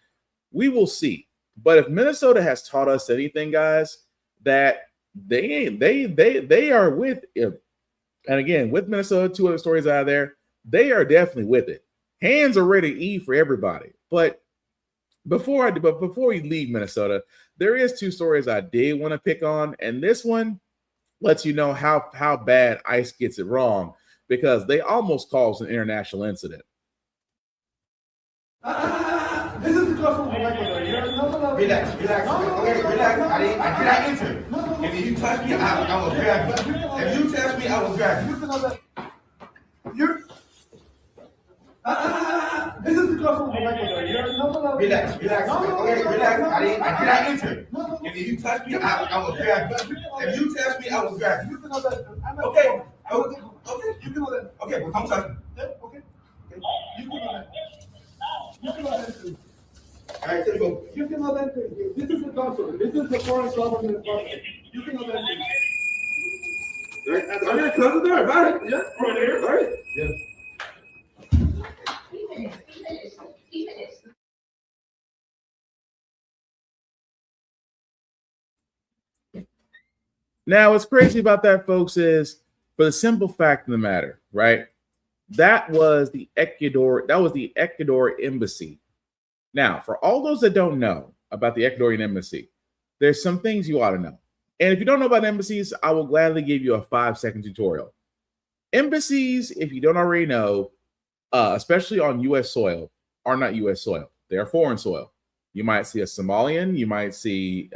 Speaker 3: We will see. But if Minnesota has taught us anything, guys, that they are with it. And again, with Minnesota, 2 other stories out of there, they are definitely with it. Hands are ready to eat for everybody. But before we leave Minnesota, there is 2 stories I did want to pick on, and this one lets you know how bad ICE gets it wrong, because they almost caused an international incident.
Speaker 2: This is the customer from Ecuador. Relax. Okay, relax. I did not enter. And if you touch me, I will grab you. If you touch me, I will grab you. You're. This is the customer from Ecuador. Relax. Okay, relax. I did not enter. And if you touch me, I will grab you. If you touch me, I will grab you. Okay. You can know that. Okay, but don't touch me. Okay. You can know that. You can know that. All right, there you go. You can know that. This is the consulate. This is the foreign government consulate. You can know that. Right? Are you cousin there? Right? Yeah. Right there. Right? Yeah.
Speaker 3: Now, what's crazy about that, folks, is for the simple fact of the matter, right? That was the Ecuador embassy. Now, for all those that don't know about the Ecuadorian embassy, there's some things you ought to know. And if you don't know about embassies, I will gladly give you a 5-second tutorial. Embassies, if you don't already know, especially on U.S. soil, are not U.S. soil. They are foreign soil. You might see a Somalian, you might see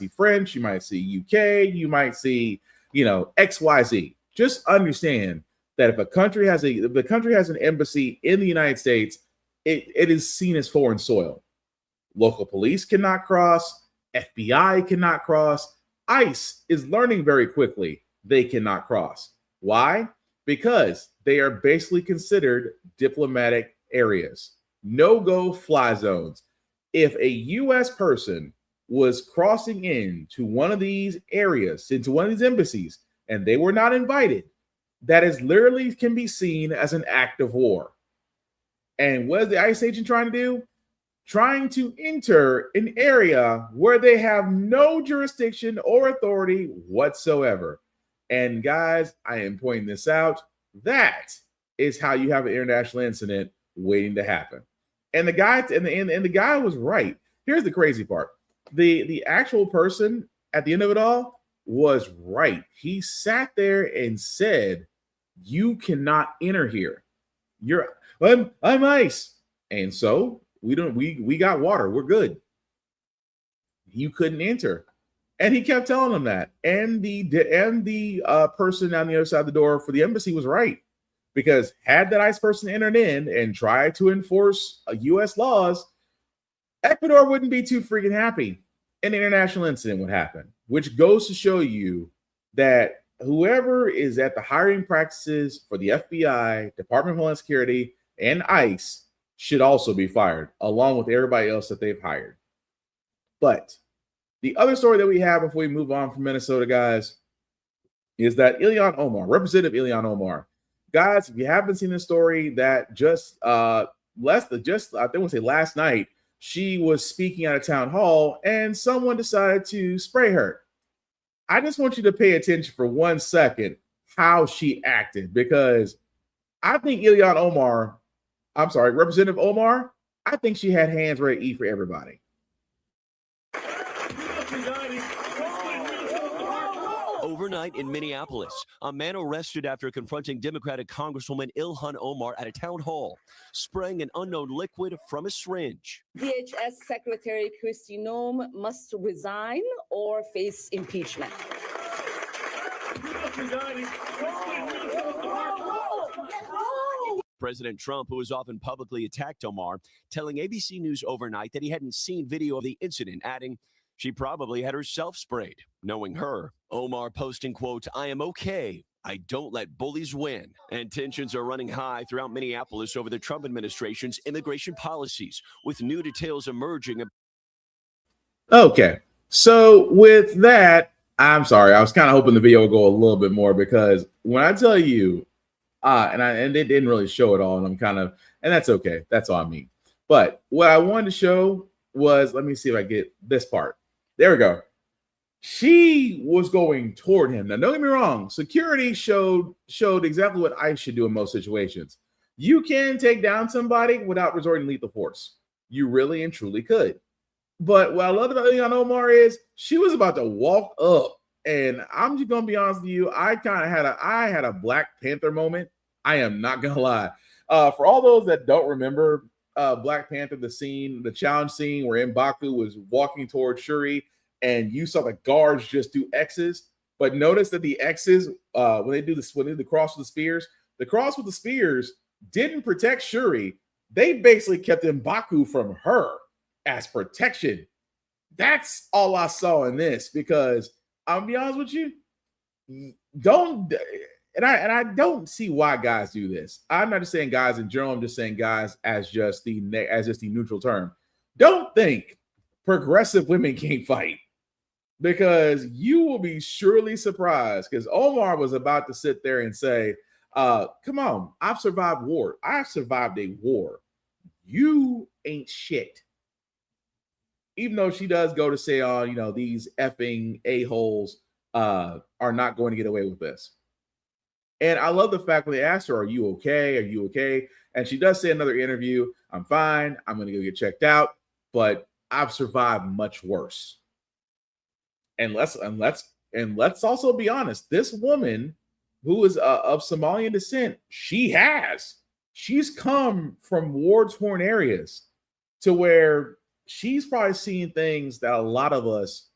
Speaker 3: French, you might see UK, you might see, XYZ. Just understand that if a country has an embassy in the United States, it is seen as foreign soil. Local police cannot cross, FBI cannot cross, ICE is learning very quickly they cannot cross. Why? Because they are basically considered diplomatic areas. No-go fly zones. If a U.S. person was crossing into one of these areas, into one of these embassies, and they were not invited, that is literally can be seen as an act of war. And what is the ICE agent trying to do? Trying to enter an area where they have no jurisdiction or authority whatsoever. And guys, I am pointing this out. That is how you have an international incident waiting to happen. And the guy was right. Here's the crazy part. The actual person at the end of it all was right. He sat there and said, "You cannot enter here. I'm ICE." And so we got water. We're good. You couldn't enter. And he kept telling them that. And the person on the other side of the door for the embassy was right. Because had that ICE person entered in and tried to enforce U.S. laws, Ecuador wouldn't be too freaking happy. An international incident would happen, which goes to show you that whoever is at the hiring practices for the FBI, Department of Homeland Security, and ICE should also be fired, along with everybody else that they've hired. But the other story that we have before we move on from Minnesota, guys, is that Representative Ilhan Omar. Guys, if you haven't seen this story, that last night, she was speaking at a town hall and someone decided to spray her. I just want you to pay attention for 1 second how she acted, because I think Representative Omar, I think she had hands ready to eat for everybody.
Speaker 4: Overnight in Minneapolis, a man arrested after confronting Democratic Congresswoman Ilhan Omar at a town hall, spraying an unknown liquid from a syringe.
Speaker 5: DHS Secretary Kristi Noem must resign or face impeachment.
Speaker 4: President Trump, who has often publicly attacked Omar, telling ABC News overnight that he hadn't seen video of the incident, adding, she probably had herself sprayed. Knowing her, Omar posting, quote, I am okay. I don't let bullies win. And tensions are running high throughout Minneapolis over the Trump administration's immigration policies, with new details emerging.
Speaker 3: Okay, so with that, I'm sorry, I was kind of hoping the video would go a little bit more, because when I tell you, and it didn't really show it all, and and that's okay, that's on me. But what I wanted to show was, let me see if I get this part. There we go. She was going toward him. Now, don't get me wrong. Security showed exactly what ICE should do in most situations. You can take down somebody without resorting to lethal force. You really and truly could. But what I love about Ilhan Omar is she was about to walk up, and I'm just gonna be honest with you. I had a Black Panther moment. I am not gonna lie. For all those that don't remember Black Panther, the challenge scene where M'Baku was walking towards Shuri, and you saw the guards just do X's. But notice that the X's, when they do the cross with the spears didn't protect Shuri. They basically kept M'Baku from her as protection. That's all I saw in this, because I'll be honest with you, I don't see why guys do this. I'm not just saying guys in general. I'm just saying guys as just the neutral term. Don't think progressive women can't fight, because you will be surely surprised. Because Omar was about to sit there and say, come on, I've survived war. I've survived a war. You ain't shit. Even though she does go to say, these effing a-holes are not going to get away with this. And I love the fact when they asked her, are you okay? Are you okay? And she does say in another interview, I'm fine. I'm going to go get checked out, but I've survived much worse. And let's also be honest. This woman, who is of Somalian descent, she's come from war-torn areas to where she's probably seen things that a lot of us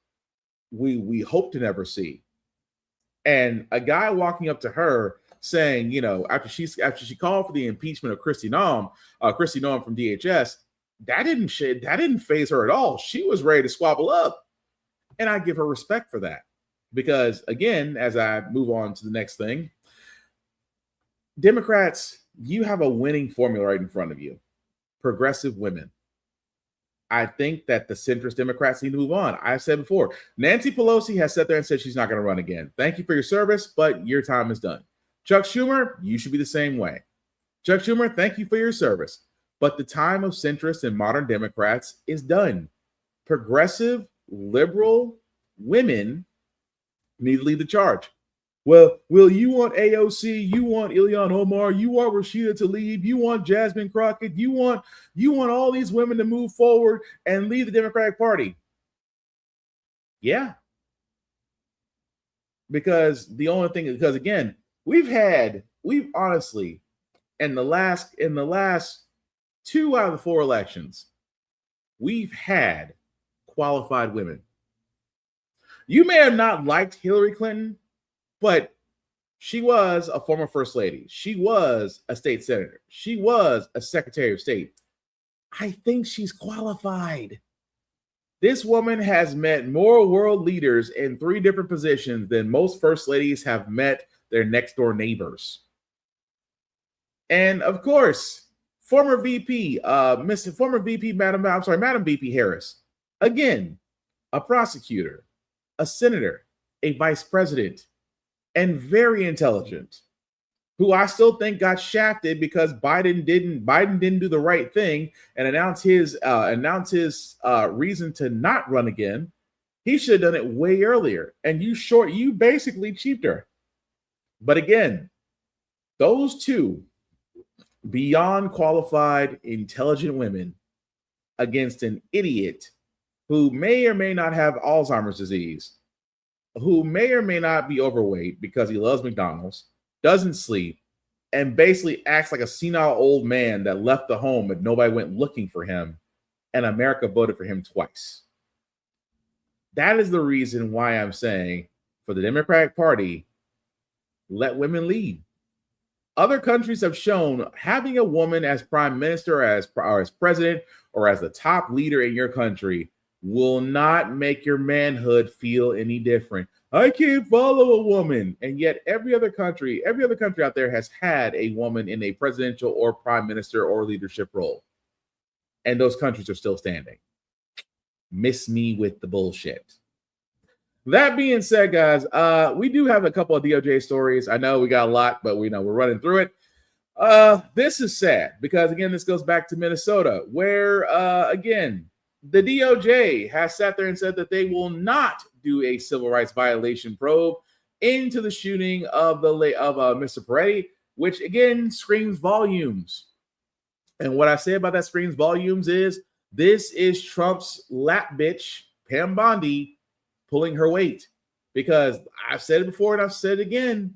Speaker 3: we hope to never see. And a guy walking up to her saying, after she called for the impeachment of Kristi Noem from DHS, that didn't faze her at all. She was ready to squabble up. And I give her respect for that. Because again, as I move on to the next thing, Democrats, you have a winning formula right in front of you. Progressive women. I think that the centrist Democrats need to move on. I've said before, Nancy Pelosi has sat there and said she's not going to run again. Thank you for your service, but your time is done. Chuck Schumer, you should be the same way. Chuck Schumer, thank you for your service, but the time of centrist and modern Democrats is done. Progressive, liberal women need to lead the charge. Well, you want AOC, you want Ilhan Omar, you want Rashida Tlaib, you want Jasmine Crockett, you want all these women to move forward and lead the Democratic Party. Yeah. Because again, we've honestly, in the last 2 out of the 4 elections, we've had qualified women. You may have not liked Hillary Clinton, but she was a former first lady. She was a state senator. She was a secretary of state. I think she's qualified. This woman has met more world leaders in 3 different positions than most first ladies have met their next door neighbors. And of course, former VP, Madam VP Harris, again, a prosecutor, a senator, a vice president, and very intelligent, who I still think got shafted because Biden didn't do the right thing and announce his reason to not run again. He should have done it way earlier. And you basically cheaped her. But again, those two beyond qualified, intelligent women against an idiot who may or may not have Alzheimer's disease, who may or may not be overweight because he loves McDonald's, doesn't sleep, and basically acts like a senile old man that left the home and nobody went looking for him, and America voted for him twice. That is the reason why I'm saying for the Democratic Party, let women lead. Other countries have shown having a woman as prime minister, or as president, or as the top leader in your country will not make your manhood feel any different. I can't follow a woman. And yet every other country out there has had a woman in a presidential or prime minister or leadership role. And those countries are still standing. Miss me with the bullshit. That being said, guys, we do have a couple of DOJ stories. I know we got a lot, but we know we're running through it. This is sad because, again, this goes back to Minnesota, where, again, the DOJ has sat there and said that they will not do a civil rights violation probe into the shooting of Mr. Peretti, which, again, screams volumes. And what I say about that screams volumes is this is Trump's lap bitch, Pam Bondi, pulling her weight, because I've said it before and I've said it again.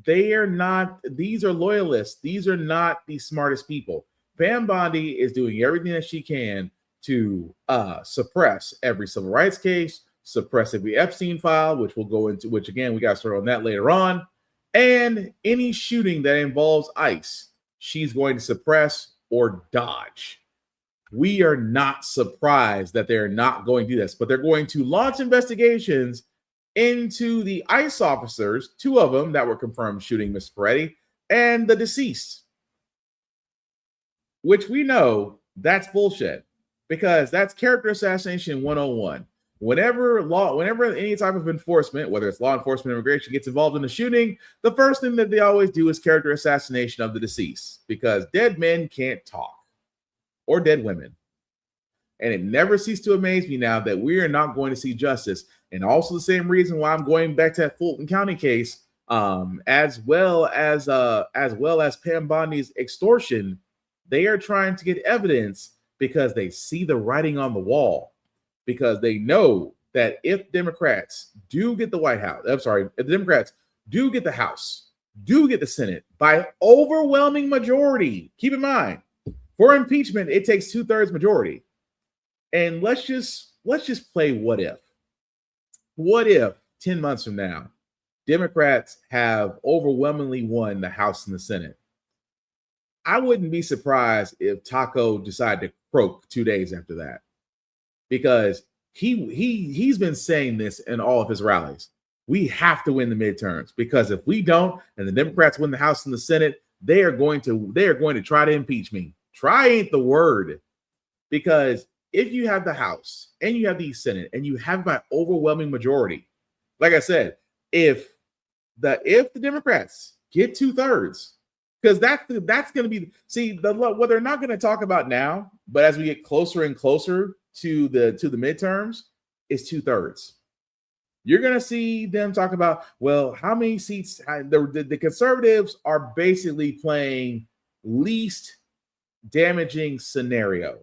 Speaker 3: These are loyalists. These are not the smartest people. Pam Bondi is doing everything that she can to suppress every civil rights case, suppress every Epstein file, which we'll go into, which again, we got to start on that later on. And any shooting that involves ICE, she's going to suppress or dodge. We are not surprised that they're not going to do this, but they're going to launch investigations into the ICE officers, two of them that were confirmed shooting Mr. Peretti, and the deceased, which we know that's bullshit, because that's character assassination 101. Whenever any type of enforcement, whether it's law enforcement, immigration, gets involved in the shooting, the first thing that they always do is character assassination of the deceased, because dead men can't talk, or dead women. And it never ceases to amaze me now that we are not going to see justice. And also the same reason why I'm going back to that Fulton County case, as well as Pam Bondi's extortion. They are trying to get evidence because they see the writing on the wall, because they know that if Democrats do get the White House, if the Democrats do get the House, do get the Senate by overwhelming majority, keep in mind, for impeachment, it takes 2/3 majority. And let's just play what if. What if 10 months from now, Democrats have overwhelmingly won the House and the Senate? I wouldn't be surprised if Taco decided to croak 2 days after that, because he's been saying this in all of his rallies. We have to win the midterms, because if we don't, and the Democrats win the House and the Senate, they are going to try to impeach me. Try ain't the word, because if you have the House and you have the Senate and you have by overwhelming majority, like I said, if the Democrats get 2/3, because that's going to be what they're not going to talk about now, but as we get closer and closer to the midterms, is 2/3. You're going to see them talk about, well, how many seats? The conservatives are basically playing least damaging scenario.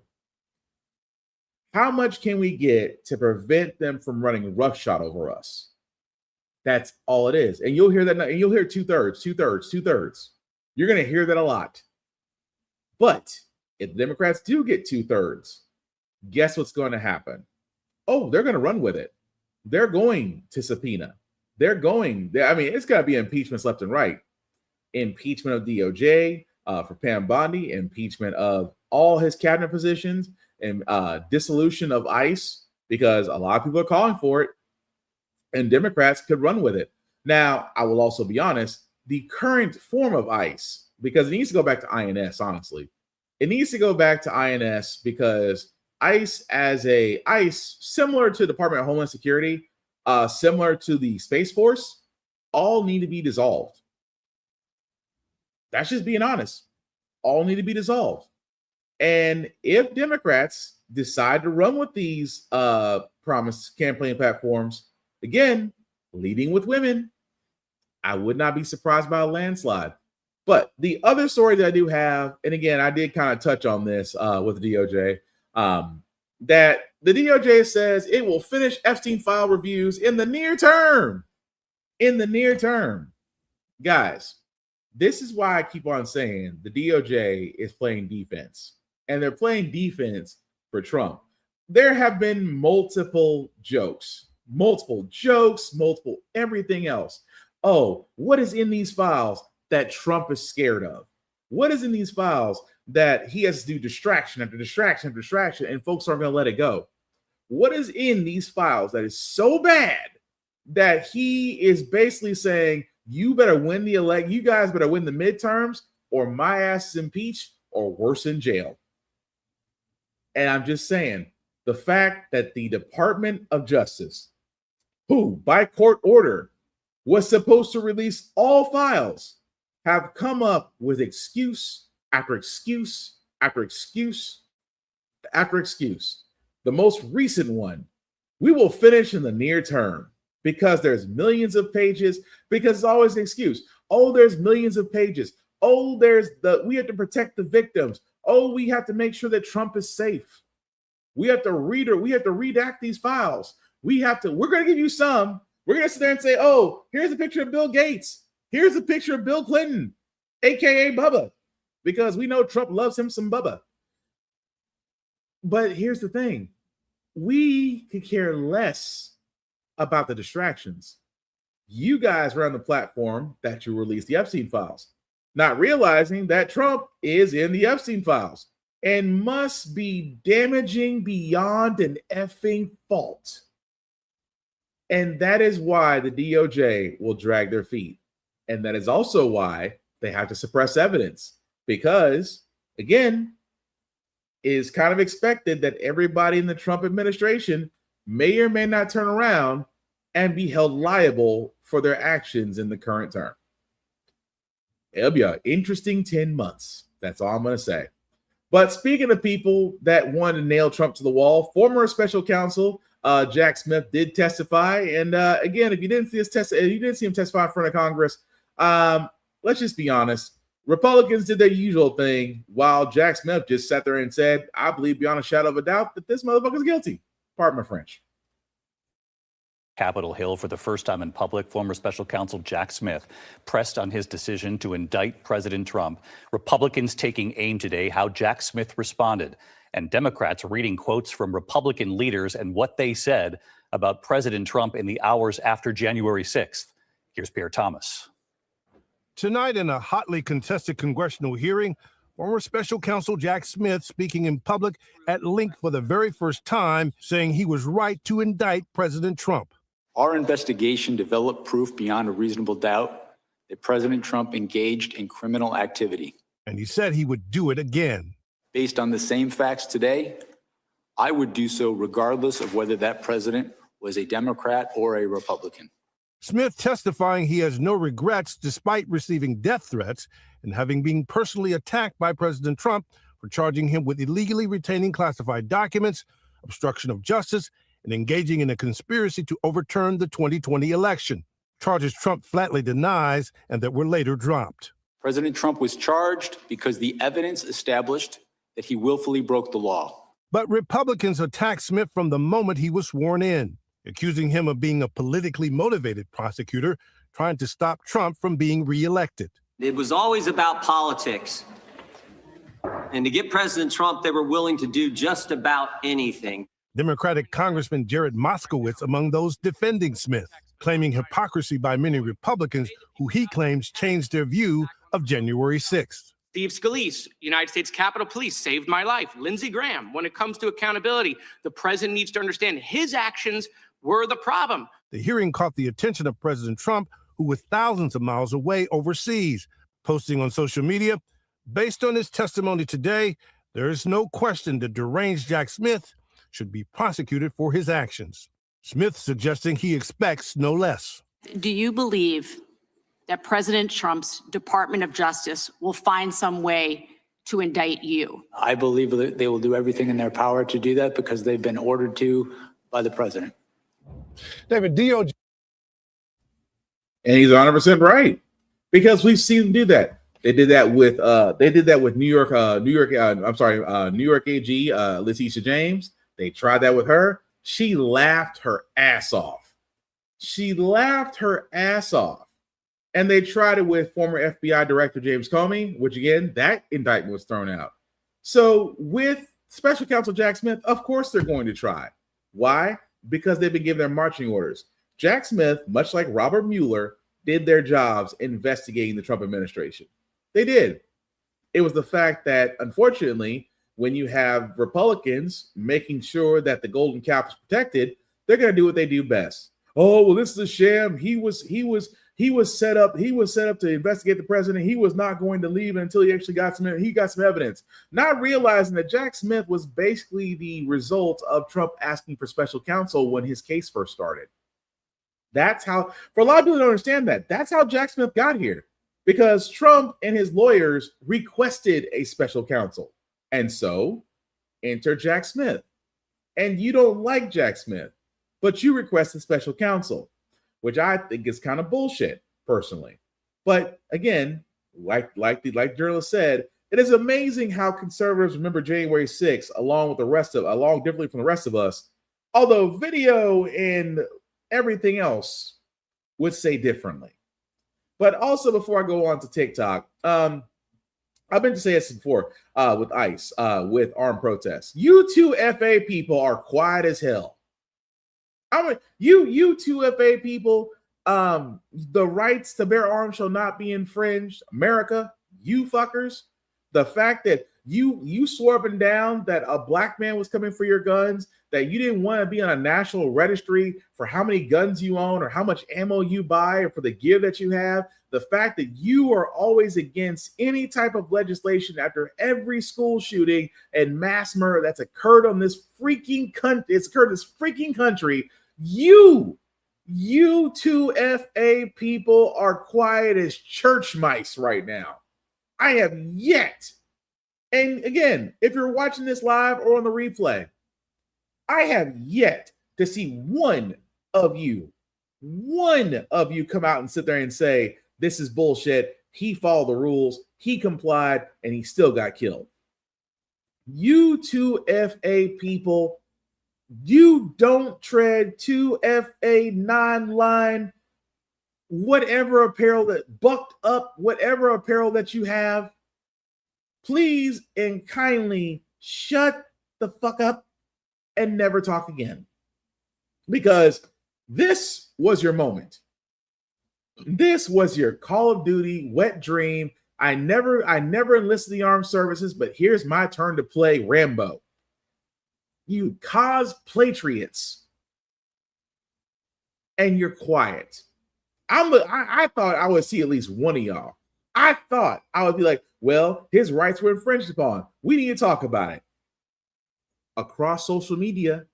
Speaker 3: How much can we get to prevent them from running roughshod over us? That's all it is. And you'll hear that, and you'll hear 2/3, 2/3, 2/3. You're going to hear that a lot. But if the Democrats do get 2/3, guess what's going to happen? Oh, they're going to run with it. They're going to subpoena. It's going to be impeachments left and right. Impeachment of DOJ for Pam Bondi, impeachment of all his cabinet positions, and dissolution of ICE, because a lot of people are calling for it, and Democrats could run with it. Now, I will also be honest, the current form of ICE, because it needs to go back to INS, honestly. It needs to go back to INS because ICE, similar to the Department of Homeland Security, similar to the Space Force, all need to be dissolved. That's just being honest. All need to be dissolved. And if Democrats decide to run with these promised campaign platforms, again, leading with women, I would not be surprised by a landslide. But the other story that I do have, and again, I did kind of touch on this with the DOJ, that the DOJ says it will finish Epstein file reviews in the near term. In the near term. Guys, this is why I keep on saying the DOJ is playing defense. And they're playing defense for Trump. There have been multiple jokes, multiple everything else. Oh, what is in these files that Trump is scared of? What is in these files that he has to do distraction after distraction after distraction, and folks aren't going to let it go? What is in these files that is so bad that he is basically saying, you better win the you guys better win the midterms, or my ass is impeached, or worse, in jail? And I'm just saying, the fact that the Department of Justice, who by court order was supposed to release all files, have come up with excuse after excuse after excuse after excuse. The most recent one, we will finish in the near term because there's millions of pages, because it's always an excuse. Oh, there's millions of pages. Oh, we have to protect the victims. Oh, we have to make sure that Trump is safe. We have to redact these files. We're going to give you some. We're going to sit there and say, oh, here's a picture of Bill Gates. Here's a picture of Bill Clinton, aka Bubba, because we know Trump loves him some Bubba. But here's the thing. We could care less about the distractions. You guys were on the platform that you released the Epstein files, not realizing that Trump is in the Epstein files and must be damaging beyond an effing fault. And that is why the DOJ will drag their feet. And that is also why they have to suppress evidence, because, again, it is kind of expected that everybody in the Trump administration may or may not turn around and be held liable for their actions in the current term. It'll be an interesting 10 months. That's all I'm going to say. But speaking of people that wanted to nail Trump to the wall, former special counsel Jack Smith did testify. And again, if you didn't see him testify in front of Congress, let's just be honest. Republicans did their usual thing, while Jack Smith just sat there and said, I believe beyond a shadow of a doubt that this motherfucker's guilty. Pardon my French.
Speaker 6: Capitol Hill for the first time in public, former special counsel Jack Smith pressed on his decision to indict President Trump. Republicans taking aim today how Jack Smith responded, and Democrats reading quotes from Republican leaders and what they said about President Trump in the hours after January 6th. Here's Pierre Thomas.
Speaker 7: Tonight, in a hotly contested congressional hearing, former special counsel Jack Smith speaking in public at length for the very first time, saying he was right to indict President Trump.
Speaker 8: Our investigation developed proof beyond a reasonable doubt that President Trump engaged in criminal activity.
Speaker 7: And he said he would do it again.
Speaker 8: Based on the same facts today, I would do so regardless of whether that president was a Democrat or a Republican.
Speaker 7: Smith testifying he has no regrets despite receiving death threats and having been personally attacked by President Trump for charging him with illegally retaining classified documents, obstruction of justice, and engaging in a conspiracy to overturn the 2020 election, charges Trump flatly denies and that were later dropped.
Speaker 8: President Trump was charged because the evidence established that he willfully broke the law.
Speaker 7: But Republicans attacked Smith from the moment he was sworn in, accusing him of being a politically motivated prosecutor trying to stop Trump from being reelected.
Speaker 10: It was always about politics. And to get President Trump, they were willing to do just about anything.
Speaker 7: Democratic Congressman Jared Moskowitz among those defending Smith, claiming hypocrisy by many Republicans who he claims changed their view of January 6th.
Speaker 25: Steve Scalise, United States Capitol Police, saved my life. Lindsey Graham, when it comes to accountability, the president needs to understand his actions were the problem.
Speaker 7: The hearing caught the attention of President Trump, who was thousands of miles away overseas, posting on social media, based on his testimony today, there is no question that deranged Jack Smith should be prosecuted for his actions. Smith suggesting he expects no less.
Speaker 26: Do you believe that President Trump's Department of Justice will find some way to indict you?
Speaker 8: I believe that they will do everything in their power to do that because they've been ordered to by the president.
Speaker 7: David, DOJ.
Speaker 3: And he's 100% right, because we've seen them do that. They did that with New York AG Letitia James. They tried that with her. She laughed her ass off. And they tried it with former FBI Director James Comey, which again, that indictment was thrown out. So with Special Counsel Jack Smith, of course they're going to try. Why? Because they've been given their marching orders. Jack Smith, much like Robert Mueller, did their jobs investigating the Trump administration. They did. It was the fact that, unfortunately, when you have Republicans making sure that the golden cap is protected, they're going to do what they do best. Oh, well, this is a sham. He was set up to investigate the president. He was not going to leave until he actually got some evidence. Not realizing that Jack Smith was basically the result of Trump asking for special counsel when his case first started. That's how, for a lot of people who don't understand that, that's how Jack Smith got here, because Trump and his lawyers requested a special counsel. And so enter Jack Smith. And you don't like Jack Smith, but you requested special counsel, which I think is kind of bullshit personally. But again, like the journalist said, it is amazing how conservatives remember January 6th along differently from the rest of us, although video and everything else would say differently. But also, before I go on to TikTok, I've been to say this before with ICE, with armed protests. You two FA people are quiet as hell. You two FA people, the rights to bear arms shall not be infringed. America, you fuckers. The fact that you swore up and down that a black man was coming for your guns, that you didn't want to be on a national registry for how many guns you own or how much ammo you buy or for the gear that you have. The fact that you are always against any type of legislation after every school shooting and mass murder that's occurred on this freaking country. You two FA people are quiet as church mice right now. I have yet, and again, if you're watching this live or on the replay, I have yet to see one of you come out and sit there and say, this is bullshit. He followed the rules, he complied, and he still got killed. You two FA people, you don't tread 2FA9 line, whatever apparel that bucked up, whatever apparel that you have, please and kindly shut the fuck up and never talk again. Because this was your moment. This was your Call of Duty wet dream. I never enlisted the armed services, but here's my turn to play Rambo. You cosplatriots, and you're quiet. I thought I would see at least one of y'all. I thought I would be like, well, his rights were infringed upon. We need to talk about it. Across social media,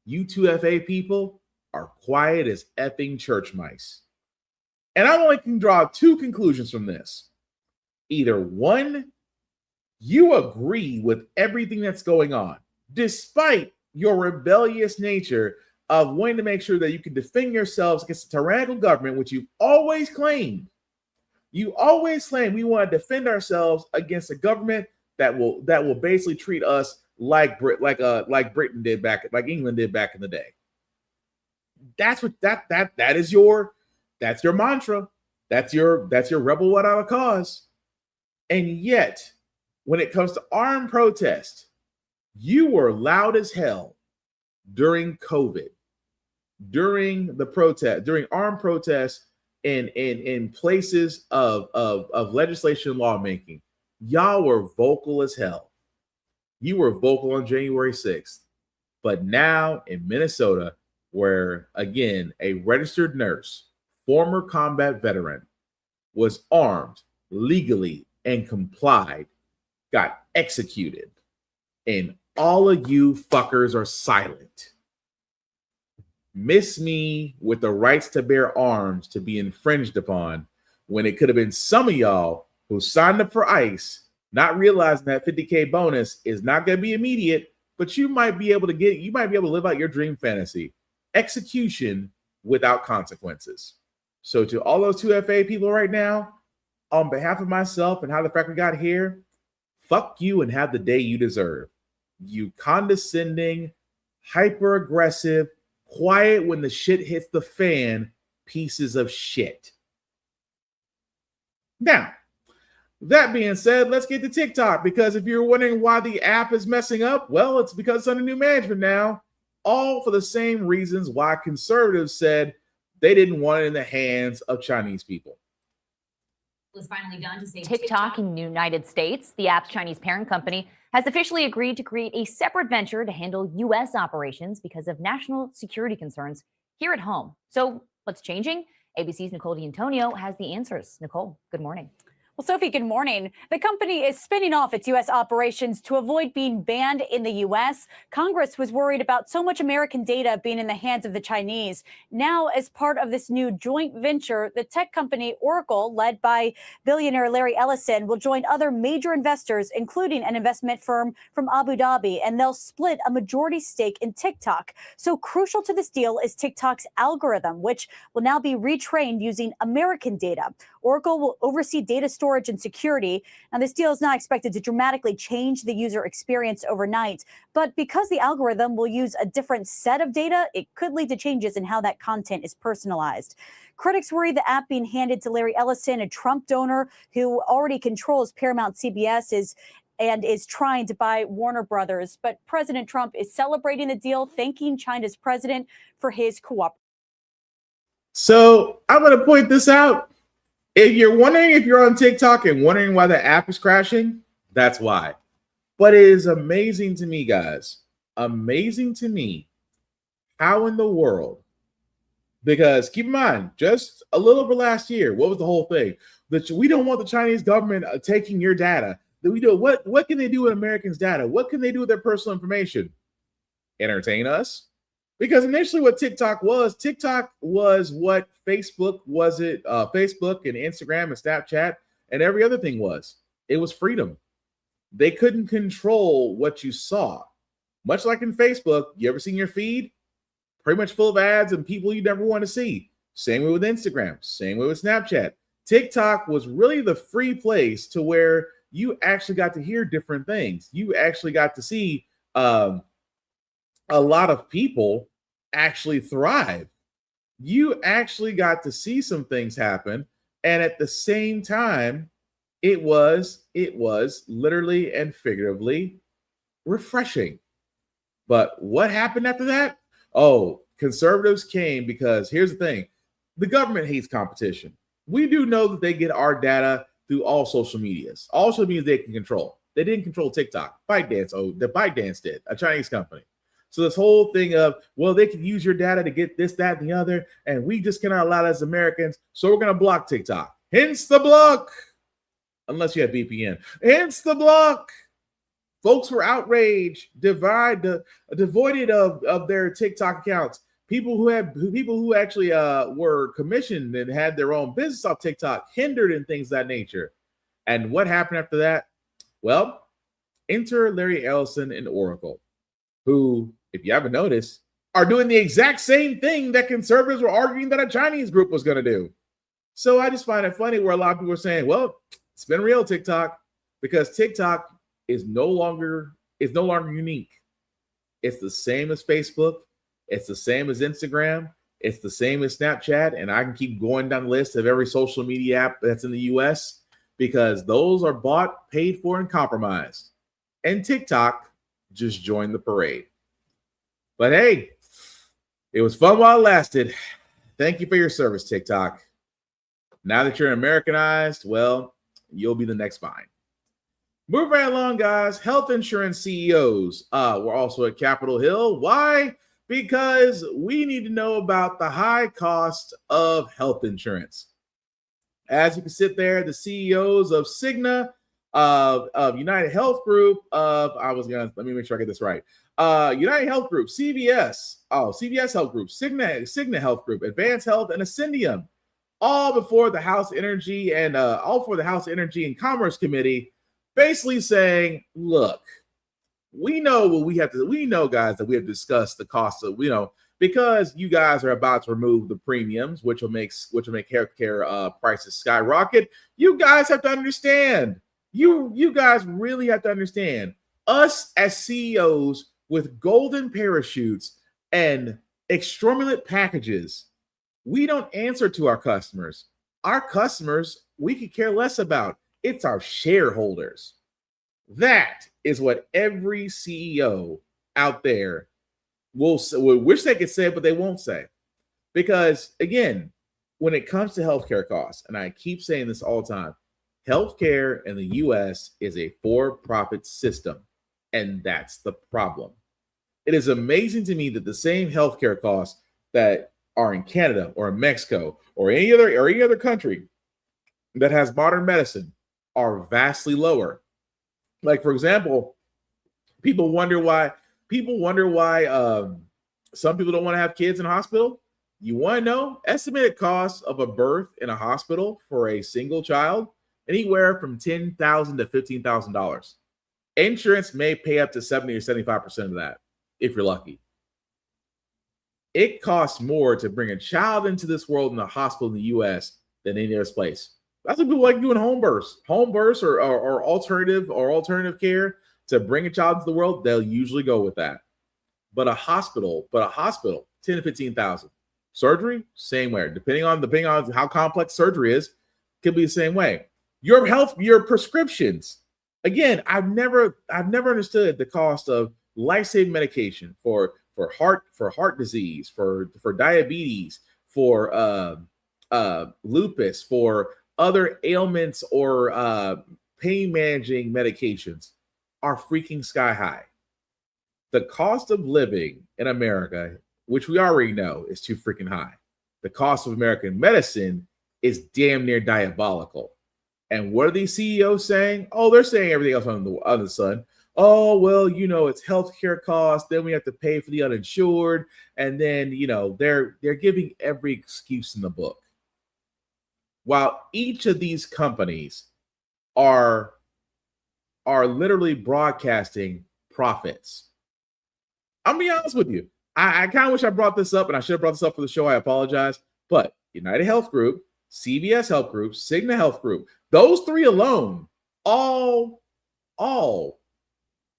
Speaker 3: you two FA people are quiet as effing church mice. And I only can draw two conclusions from this. Either one, you agree with everything that's going on, despite your rebellious nature of wanting to make sure that you can defend yourselves against a tyrannical government, which you've always claimed. You always claim we want to defend ourselves against a government that will basically treat us like Britain did back, like England did back in the day. That's what that's your mantra. That's your rebel without a cause. And yet, when it comes to armed protest, you were loud as hell during COVID, during the protest, during armed protests in places of legislation and lawmaking. Y'all were vocal as hell. You were vocal on January 6th. But now in Minnesota, where, again, a registered nurse, former combat veteran, was armed legally and complied, got executed, and all of you fuckers are silent. Miss me with the rights to bear arms to be infringed upon, when it could have been some of y'all who signed up for ICE, not realizing that $50K bonus is not going to be immediate, but you might be able to live out your dream fantasy. Execution without consequences. So to all those 2FA people right now, on behalf of myself and how the Frack We Got Here, fuck you and have the day you deserve. You condescending, hyper aggressive, quiet when the shit hits the fan pieces of shit. Now, that being said, let's get to TikTok, because if you're wondering why the app is messing up, well, it's because it's under new management now, all for the same reasons why conservatives said they didn't want it in the hands of Chinese people.
Speaker 9: Was finally done to say TikTok in the United States. The app's Chinese parent company has officially agreed to create a separate venture to handle U.S. operations because of national security concerns here at home. So what's changing? ABC's Nicole D'Antonio has the answers. Nicole, good morning.
Speaker 12: Well, Sophie, good morning. The company is spinning off its U.S. operations to avoid being banned in the U.S. Congress was worried about so much American data being in the hands of the Chinese. Now, as part of this new joint venture, the tech company Oracle, led by billionaire Larry Ellison, will join other major investors, including an investment firm from Abu Dhabi, and they'll split a majority stake in TikTok. So crucial to this deal is TikTok's algorithm, which will now be retrained using American data. Oracle will oversee data storage and security. Now, this deal is not expected to dramatically change the user experience overnight, but because the algorithm will use a different set of data, it could lead to changes in how that content is personalized. Critics worry the app being handed to Larry Ellison, a Trump donor who already controls Paramount CBS, is trying to buy Warner Brothers. But President Trump is celebrating the deal, thanking China's president for his cooperation.
Speaker 3: So I'm going to point this out. If you're wondering if you're on TikTok and wondering why the app is crashing, that's why. But it is amazing to me, guys. Amazing to me how in the world, because keep in mind, just a little over last year, what was the whole thing? That we don't want the Chinese government taking your data. That we do what can they do with Americans' data? What can they do with their personal information? Entertain us? Because initially what TikTok was what Facebook was. Facebook and Instagram and Snapchat and every other thing was. It was freedom. They couldn't control what you saw. Much like in Facebook, you ever seen your feed? Pretty much full of ads and people you never want to see. Same way with Instagram, same way with Snapchat. TikTok was really the free place to where you actually got to hear different things. You actually got to see a lot of people actually thrive. You actually got to see some things happen, and at the same time, it was literally and figuratively refreshing. But what happened after that? Oh, conservatives came, because here's the thing: the government hates competition. We do know that they get our data through all social medias. All social medias they can control. They didn't control TikTok. ByteDance did, a Chinese company. So this whole thing of, well, they can use your data to get this, that, and the other, and we just cannot allow that as Americans, so we're going to block TikTok. Hence the block. Unless you have VPN. Hence the block. Folks were outraged, devoid of their TikTok accounts. People who actually were commissioned and had their own business off TikTok hindered and things of that nature. And what happened after that? Well, enter Larry Ellison and Oracle, who, if you haven't noticed, are doing the exact same thing that conservatives were arguing that a Chinese group was going to do. So I just find it funny where a lot of people are saying, well, it's been real, TikTok, because TikTok is no longer unique. It's the same as Facebook. It's the same as Instagram. It's the same as Snapchat. And I can keep going down the list of every social media app that's in the US, because those are bought, paid for, and compromised. And TikTok just joined the parade. But hey, it was fun while it lasted. Thank you for your service, TikTok. Now that you're Americanized, well, you'll be the next fine. Moving right along, guys. Health insurance CEOs were also at Capitol Hill. Why? Because we need to know about the high cost of health insurance. As you can sit there, the CEOs of Cigna, of United Health Group, let me make sure I get this right. United Health Group, CVS Health Group, Cigna Health Group, Advanced Health, and Ascendium, all before the House Energy and Commerce Committee, basically saying, look, we know, guys, that we have discussed the cost of, because you guys are about to remove the premiums, which will make healthcare prices skyrocket. You guys have to understand. You guys really have to understand. Us as CEOs with golden parachutes and exorbitant packages, we don't answer to our customers. Our customers, we could care less about. It's our shareholders. That is what every CEO out there will wish they could say, but they won't say. Because again, when it comes to healthcare costs, and I keep saying this all the time, healthcare in the US is a for-profit system, and that's the problem. It is amazing to me that the same healthcare costs that are in Canada or in Mexico or any other country that has modern medicine are vastly lower. Like, for example, people wonder why some people don't want to have kids in a hospital. You want to know? Estimated cost of a birth in a hospital for a single child, anywhere from $10,000 to $15,000. Insurance may pay up to 70 or 75% of that if you're lucky. It costs more to bring a child into this world in a hospital in the US than any other place. That's what people like doing home births or alternative care to bring a child into the world. They'll usually go with that. But a hospital, 10 to 15,000. Surgery, same way. Depending on how complex surgery is, could be the same way. Your prescriptions. Again, I've never understood the cost of life-saving medication for heart disease, for diabetes, for lupus, for other ailments or pain managing medications are freaking sky high. The cost of living in America, which we already know is too freaking high. The cost of American medicine is damn near diabolical. And what are these CEOs saying? Oh, they're saying everything else under the sun. Oh, well, it's healthcare costs. Then we have to pay for the uninsured. And then, they're giving every excuse in the book. While each of these companies are literally broadcasting profits. I'm gonna be honest with you. I kind of wish I brought this up, and I should have brought this up for the show. I apologize. But United Health Group, CVS Health Group, Cigna Health Group, those three alone all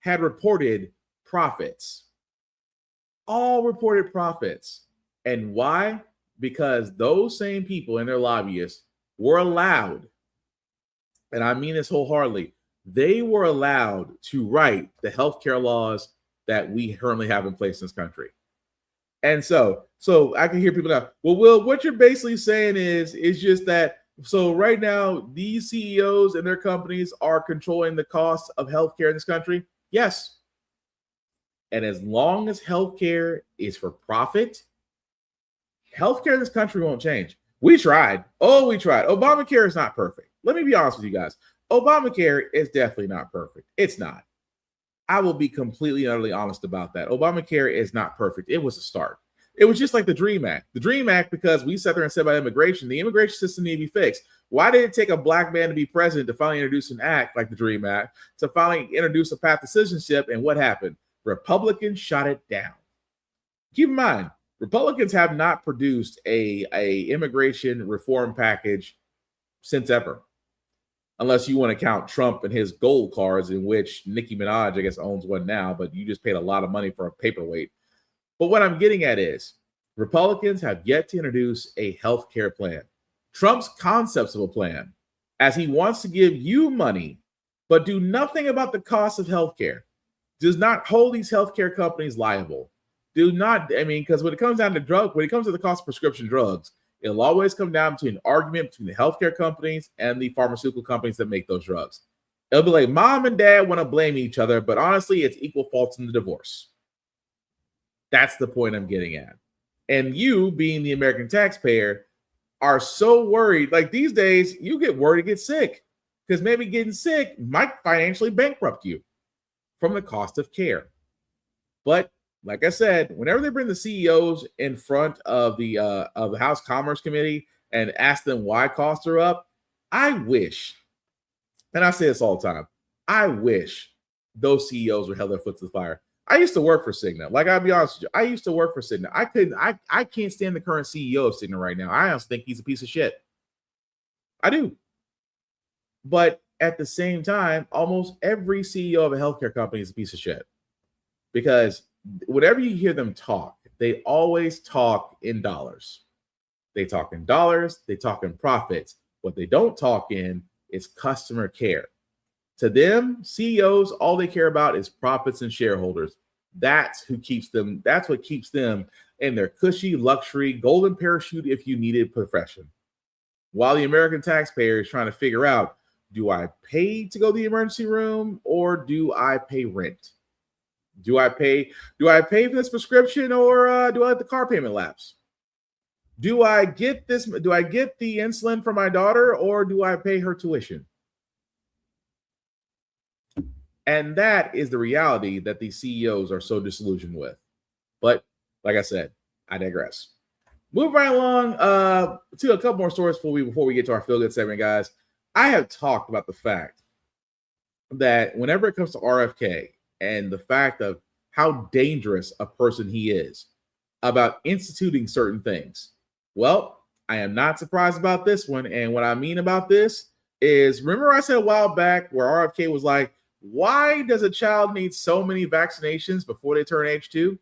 Speaker 3: had reported profits. All reported profits. And why? Because those same people and their lobbyists were allowed, and I mean this wholeheartedly, they were allowed to write the healthcare laws that we currently have in place in this country. And so I can hear people now, well, Will, what you're basically saying is just that, so right now, these CEOs and their companies are controlling the cost of healthcare in this country? Yes. And as long as healthcare is for profit, healthcare in this country won't change. We tried. We tried. Obamacare is not perfect. Let me be honest with you guys. Obamacare is definitely not perfect. It's not. I will be completely and utterly honest about that. Obamacare is not perfect. It was a start. It was just like the DREAM Act. The DREAM Act, because we sat there and said about immigration, the immigration system needed to be fixed. Why did it take a black man to be president to finally introduce an act like the DREAM Act, to finally introduce a path to citizenship? And what happened? Republicans shot it down. Keep in mind, Republicans have not produced a immigration reform package since ever. Unless you want to count Trump and his gold cards, in which Nicki Minaj, I guess, owns one now, but you just paid a lot of money for a paperweight. But what I'm getting at is Republicans have yet to introduce a health care plan. Trump's concepts of a plan, as he wants to give you money, but do nothing about the cost of health care, does not hold these healthcare companies liable. Because when it comes down to the cost of prescription drugs, it'll always come down to an argument between the healthcare companies and the pharmaceutical companies that make those drugs. It'll be like mom and dad want to blame each other, but honestly, it's equal faults in the divorce. That's the point I'm getting at. And you, being the American taxpayer, are so worried. Like these days, you get worried to get sick because maybe getting sick might financially bankrupt you from the cost of care. But like I said, whenever they bring the CEOs in front of the House Commerce Committee and ask them why costs are up, I wish, and I say this all the time, I wish those CEOs were held their foot to the fire. I used to work for Cigna. Like, I'll be honest with you, I used to work for Cigna. I can't stand the current CEO of Cigna right now. I honestly think he's a piece of shit. I do. But at the same time, almost every CEO of a healthcare company is a piece of shit. Because whenever you hear them talk, they always talk in dollars. They talk in dollars, they talk in profits. What they don't talk in is customer care. To them, CEOs, all they care about is profits and shareholders. That's what keeps them in their cushy, luxury, golden parachute, if you needed, profession. While the American taxpayer is trying to figure out, do I pay to go to the emergency room or do I pay rent? Do I pay for this prescription or do I let the car payment lapse? Do I get the insulin for my daughter or do I pay her tuition? And that is the reality that these CEOs are so disillusioned with. But like I said, I digress. Move right along to a couple more stories before we get to our feel good segment, guys. I have talked about the fact that whenever it comes to RFK and the fact of how dangerous a person he is about instituting certain things. Well, I am not surprised about this one. And what I mean about this is, remember I said a while back where RFK was like, why does a child need so many vaccinations before they turn age 2?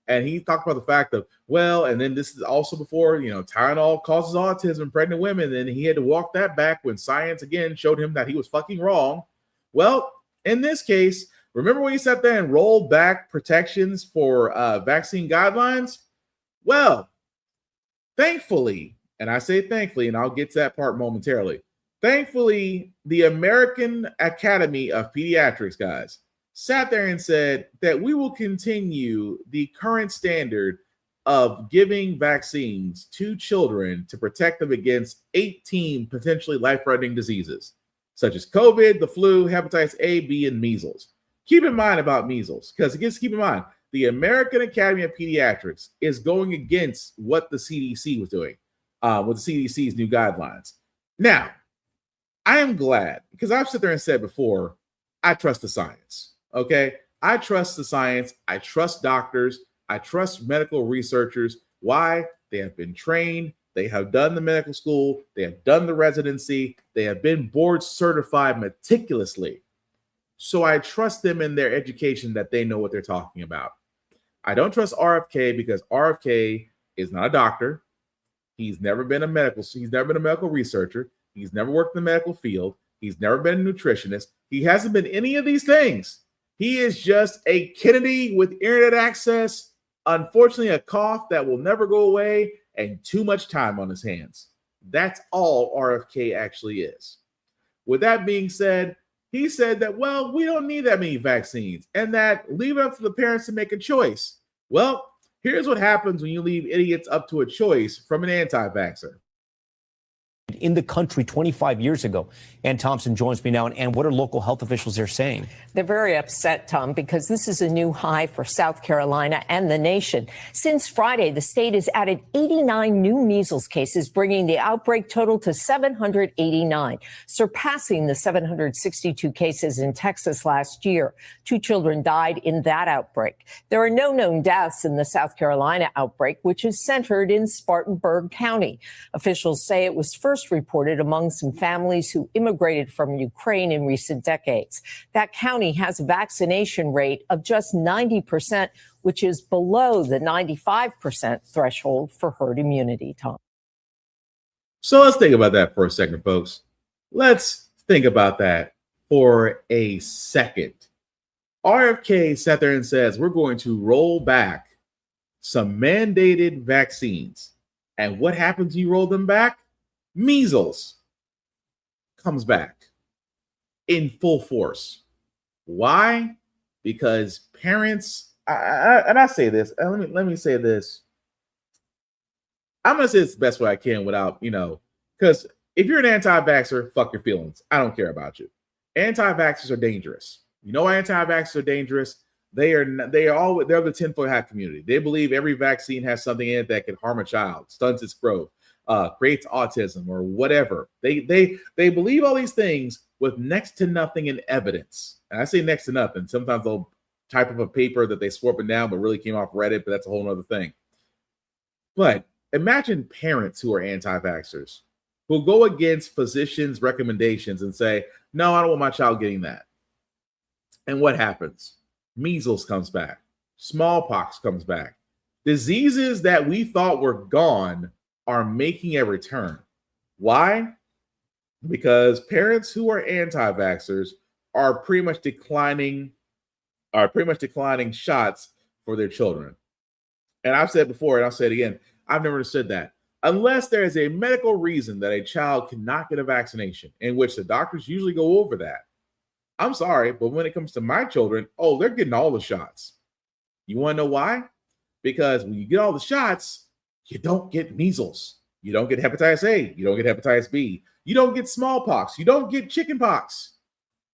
Speaker 3: And he talked about the fact of, well, and then this is also before, Tylenol causes autism in pregnant women. And he had to walk that back when science again showed him that he was fucking wrong. Well, in this case, remember when he sat there and rolled back protections for vaccine guidelines? Well, thankfully, and I say thankfully, and I'll get to that part momentarily. Thankfully, the American Academy of Pediatrics, guys, sat there and said that we will continue the current standard of giving vaccines to children to protect them against 18 potentially life-threatening diseases, such as COVID, the flu, hepatitis A, B, and measles. Keep in mind about measles, because keep in mind, the American Academy of Pediatrics is going against what the CDC was doing with the CDC's new guidelines. Now, I am glad, because I've sat there and said before, I trust the science, okay? I trust the science. I trust doctors. I trust medical researchers. Why? They have been trained. They have done the medical school. They have done the residency. They have been board certified meticulously. So I trust them in their education that they know what they're talking about. I don't trust RFK because RFK is not a doctor. He's never been a medical researcher. He's never worked in the medical field. He's never been a nutritionist. He hasn't been any of these things. He is just a Kennedy with internet access, unfortunately a cough that will never go away, and too much time on his hands. That's all RFK actually is. With that being said, he said that, well, we don't need that many vaccines and that leave it up to the parents to make a choice. Well, here's what happens when you leave idiots up to a choice from an anti-vaxxer.
Speaker 11: In the country 25 years ago. Ann Thompson joins me now. And what are local health officials there saying?
Speaker 13: They're very upset, Tom, because this is a new high for South Carolina and the nation. Since Friday, the state has added 89 new measles cases, bringing the outbreak total to 789, surpassing the 762 cases in Texas last year. 2 children died in that outbreak. There are no known deaths in the South Carolina outbreak, which is centered in Spartanburg County. Officials say it was first reported among some families who immigrated from Ukraine in recent decades. That county has a vaccination rate of just 90%, which is below the 95% threshold for herd immunity, Tom.
Speaker 3: So let's think about that for a second, folks. Let's think about that for a second. RFK sat there and says, we're going to roll back some mandated vaccines. And what happens when you roll them back? Measles comes back in full force. Why? Because parents, and I say this, let me say this. I'm going to say this the best way I can without, because if you're an anti-vaxxer, fuck your feelings. I don't care about you. Anti-vaxxers are dangerous. You know why anti-vaxxers are dangerous? They're the tinfoil hat community. They believe every vaccine has something in it that can harm a child, stunts its growth, creates autism or whatever. They believe all these things with next to nothing in evidence. And I say next to nothing. Sometimes they'll type of a paper that they swore up and down, but really came off Reddit, but that's a whole nother thing. But imagine parents who are anti-vaxxers who go against physicians' recommendations and say, no, I don't want my child getting that. And what happens? Measles comes back. Smallpox comes back. Diseases that we thought were gone are making a return. Why? Because parents who are anti-vaxxers are pretty much declining shots for their children. And I've said before, and I'll say it again, I've never understood that. Unless there is a medical reason that a child cannot get a vaccination, in which the doctors usually go over that. I'm sorry, but when it comes to my children, oh, they're getting all the shots. You want to know why? Because when you get all the shots, you don't get measles. You don't get hepatitis A. You don't get hepatitis B. You don't get smallpox. You don't get chickenpox.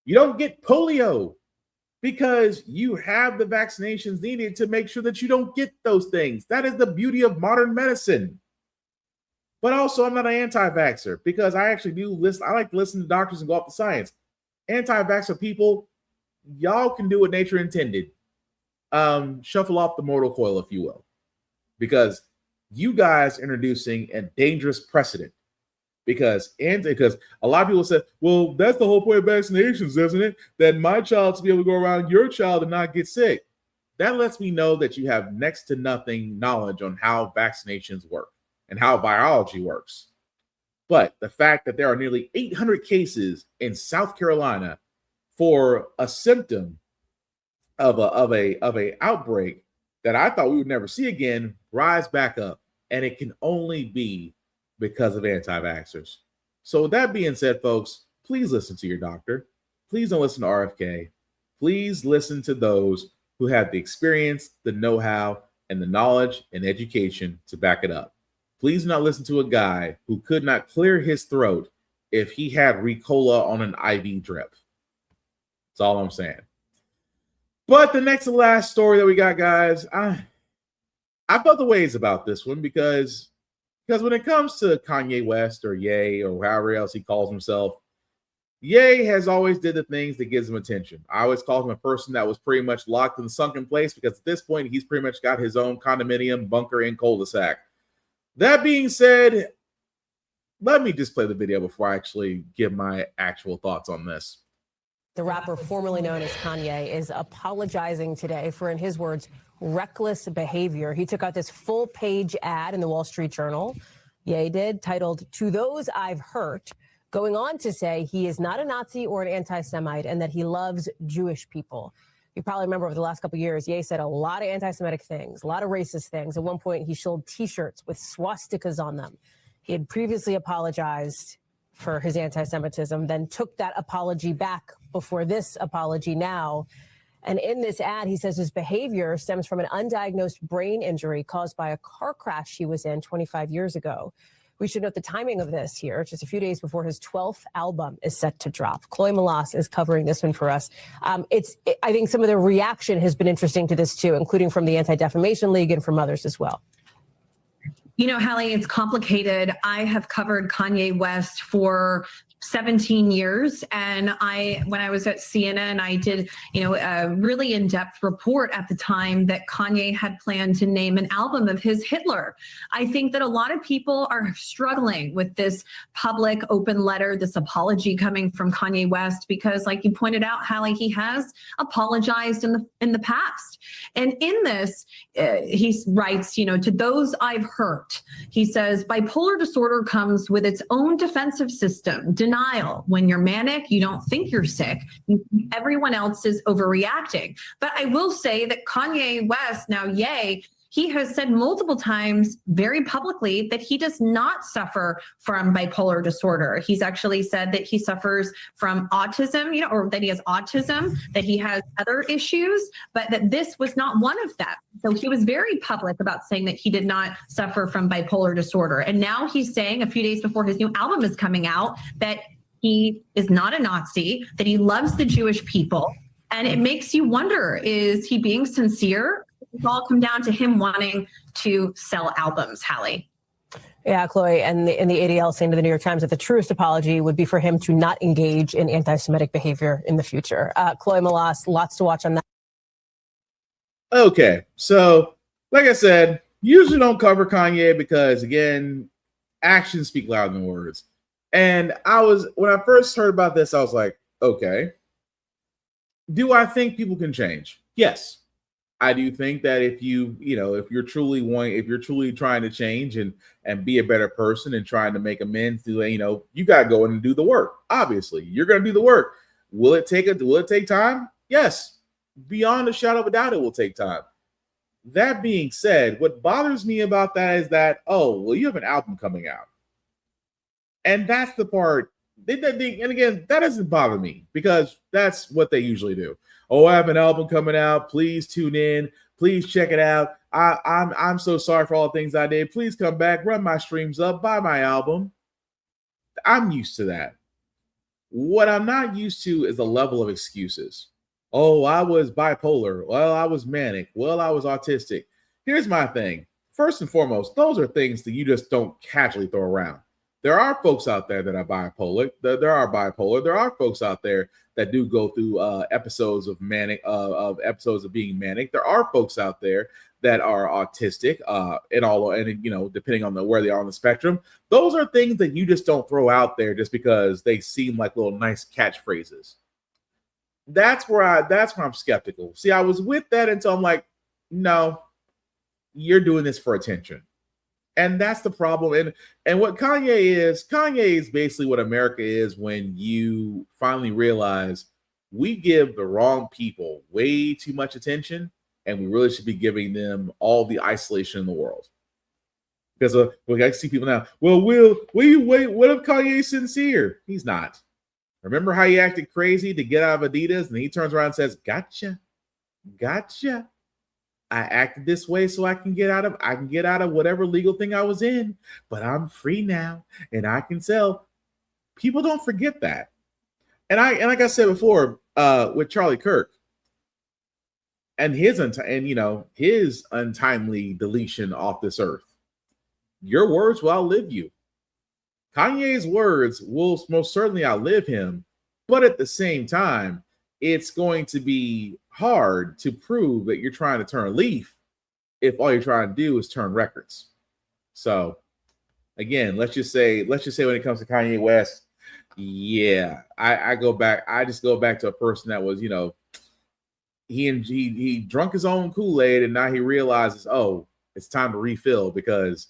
Speaker 3: You don't get polio, because you have the vaccinations needed to make sure that you don't get those things. That is the beauty of modern medicine. But also, I'm not an anti-vaxxer, because I actually do listen. I like to listen to doctors and go off the science. Anti-vaxxer people, y'all can do what nature intended. Shuffle off the mortal coil, if you will, because you guys are introducing a dangerous precedent. Because a lot of people say, well, that's the whole point of vaccinations, isn't it? That my child to be able to go around your child and not get sick. That lets me know that you have next to nothing knowledge on how vaccinations work and how virology works. But the fact that there are nearly 800 cases in South Carolina for a symptom of a outbreak that I thought we would never see again rise back up, and it can only be because of anti-vaxxers. So with that being said, folks, please listen to your doctor. Please don't listen to RFK. Please listen to those who have the experience, the know-how, and the knowledge and education to back it up. Please not listen to a guy who could not clear his throat if he had Ricola on an IV drip. That's all I'm saying. But the next to last story that we got, guys, I felt the ways about this one because when it comes to Kanye West or Ye or however else he calls himself, Ye has always did the things that gives him attention. I always call him a person that was pretty much locked in the sunken place, because at this point, he's pretty much got his own condominium, bunker, and cul-de-sac. That being said, let me just play the video before I actually give my actual thoughts on this.
Speaker 14: The rapper formerly known as Kanye is apologizing today for, in his words, reckless behavior. He took out this full-page ad in the Wall Street Journal, Ye did, titled, "To Those I've Hurt," going on to say he is not a Nazi or an anti-Semite and that he loves Jewish people. You probably remember over the last couple of years, Ye said a lot of anti-Semitic things, a lot of racist things. At one point, he sold T-shirts with swastikas on them. He had previously apologized for his anti-Semitism, then took that apology back before this apology now. And in this ad, he says his behavior stems from an undiagnosed brain injury caused by a car crash he was in 25 years ago. We should note the timing of this here, just a few days before his 12th album is set to drop. Chloe Malas is covering this one for us. I think some of the reaction has been interesting to this too, including from the Anti-Defamation League and from others as well.
Speaker 15: You know, Hallie, it's complicated. I have covered Kanye West for 17 years. And when I was at CNN, I did, a really in-depth report at the time that Kanye had planned to name an album of his Hitler. I think that a lot of people are struggling with this public open letter, this apology coming from Kanye West, because like you pointed out, Hallie, he has apologized in the past. And in this, he writes, to those I've hurt, he says, bipolar disorder comes with its own defensive system. Denial. When you're manic, you don't think you're sick. Everyone else is overreacting. But I will say that Kanye West, now Ye, he has said multiple times very publicly that he does not suffer from bipolar disorder. He's actually said that he suffers from autism, or that he has autism, that he has other issues, but that this was not one of them. So he was very public about saying that he did not suffer from bipolar disorder. And now he's saying a few days before his new album is coming out that he is not a Nazi, that he loves the Jewish people. And it makes you wonder, is he being sincere? It's all come down to him wanting to sell albums, Hallie.
Speaker 14: Yeah, Chloe, and the ADL saying to the New York Times that the truest apology would be for him to not engage in anti-Semitic behavior in the future. Chloe Malas, lots to watch on that.
Speaker 3: Okay, so like I said, usually don't cover Kanye because again, actions speak louder than words. And when I first heard about this, I was like, okay, do I think people can change? Yes. I do think that if if you're truly trying to change and be a better person and trying to make amends, you got to go in and do the work. Obviously, you're going to do the work. Will it take time? Yes. Beyond a shadow of a doubt, it will take time. That being said, what bothers me about that is that, oh, well, you have an album coming out. And that's the part. And again, that doesn't bother me because that's what they usually do. Oh, I have an album coming out. Please tune in. Please check it out. I'm so sorry for all the things I did. Please come back, run my streams up, buy my album. I'm used to that. What I'm not used to is the level of excuses. Oh, I was bipolar. Well, I was manic. Well, I was autistic. Here's my thing. First and foremost, those are things that you just don't casually throw around. There are folks out there that are bipolar. There are bipolar. There are folks out there that do go through episodes of episodes of being manic. There are folks out there that are autistic, and depending on where they are on the spectrum. Those are things that you just don't throw out there just because they seem like little nice catchphrases. That's where I'm skeptical. See, I was with that until I'm like, no, you're doing this for attention. And that's the problem. And what Kanye is basically what America is when you finally realize we give the wrong people way too much attention, and we really should be giving them all the isolation in the world. Because I see people now, well, wait, what if Kanye's sincere? He's not. Remember how he acted crazy to get out of Adidas, and he turns around and says, gotcha. I acted this way so I can get out of whatever legal thing I was in, but I'm free now and I can sell. People don't forget that. And like I said before, with Charlie Kirk and his untimely deletion off this earth, your words will outlive you. Kanye's words will most certainly outlive him, but at the same time, it's going to be hard to prove that you're trying to turn a leaf if all you're trying to do is turn records. So again, let's just say when it comes to Kanye West, yeah, I just go back to a person that was, he drunk his own Kool-Aid and now he realizes, oh, it's time to refill because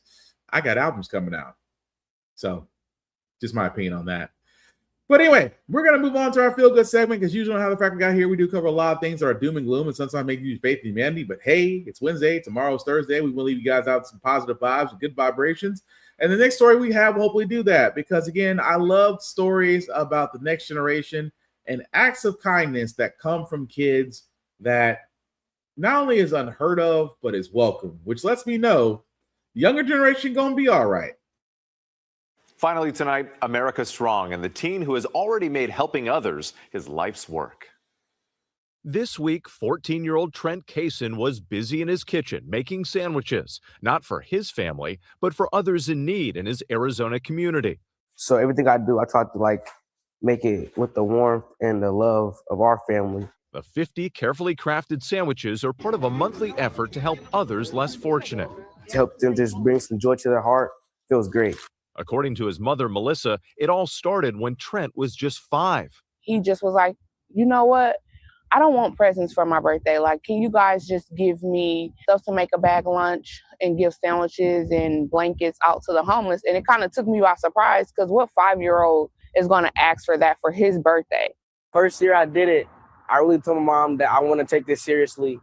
Speaker 3: I got albums coming out. So just my opinion on that. But anyway, we're going to move on to our feel-good segment because usually on How the Frack We Got Here, we do cover a lot of things that are doom and gloom and sometimes make you faith in humanity. But hey, it's Wednesday. Tomorrow's Thursday. We will leave you guys out with some positive vibes and good vibrations. And the next story we have will hopefully do that because, again, I love stories about the next generation and acts of kindness that come from kids that not only is unheard of, but is welcome, which lets me know the younger generation going to be all right.
Speaker 16: Finally tonight, America Strong and the teen who has already made helping others his life's work.
Speaker 17: This week, 14-year-old Trent Kaysen was busy in his kitchen making sandwiches, not for his family, but for others in need in his Arizona community.
Speaker 18: So everything I do, I try to make it with the warmth and the love of our family.
Speaker 17: The 50 carefully crafted sandwiches are part of a monthly effort to help others less fortunate.
Speaker 18: To help them just bring some joy to their heart feels great.
Speaker 17: According to his mother, Melissa, it all started when Trent was just 5.
Speaker 19: He just was like, you know what? I don't want presents for my birthday. Can you guys just give me stuff to make a bag lunch and give sandwiches and blankets out to the homeless? And it kind of took me by surprise because what 5-year-old is going to ask for that for his birthday?
Speaker 18: First year I did it, I really told my mom that I want to take this seriously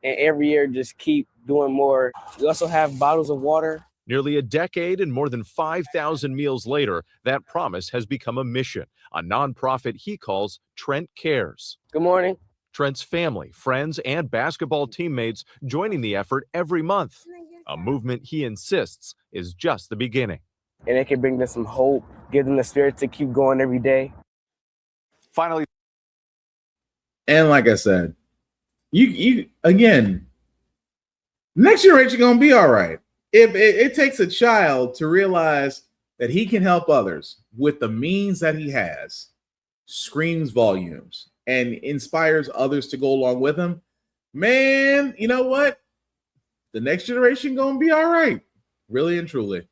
Speaker 18: and every year just keep doing more. We also have bottles of water.
Speaker 17: Nearly a decade and more than 5,000 meals later, that promise has become a mission, a nonprofit he calls Trent Cares.
Speaker 18: Good morning.
Speaker 17: Trent's family, friends, and basketball teammates joining the effort every month, a movement he insists is just the beginning.
Speaker 18: And it can bring them some hope, give them the spirit to keep going every day.
Speaker 16: Finally.
Speaker 3: And like I said, you again, next generation going to be all right. If it takes a child to realize that he can help others with the means that he has, screams volumes and inspires others to go along with him, man, you know what? The next generation gonna be all right, really and truly.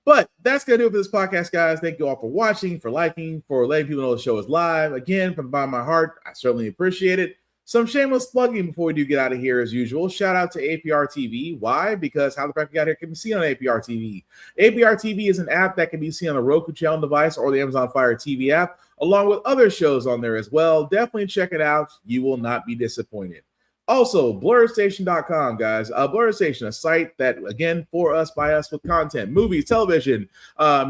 Speaker 3: But that's going to do it for this podcast, guys. Thank you all for watching, for liking, for letting people know the show is live. Again, from the bottom of my heart, I certainly appreciate it. Some shameless plugging before we do get out of here as usual. Shout out to APR TV. Why? Because How the Frack We Got Here can be seen on APR TV. APR TV is an app that can be seen on the Roku channel device or the Amazon Fire TV app, along with other shows on there as well. Definitely check it out. You will not be disappointed. Also, blurredstation.com, guys. Blurred Station, a site that, again, for us, by us, with content, movies, television,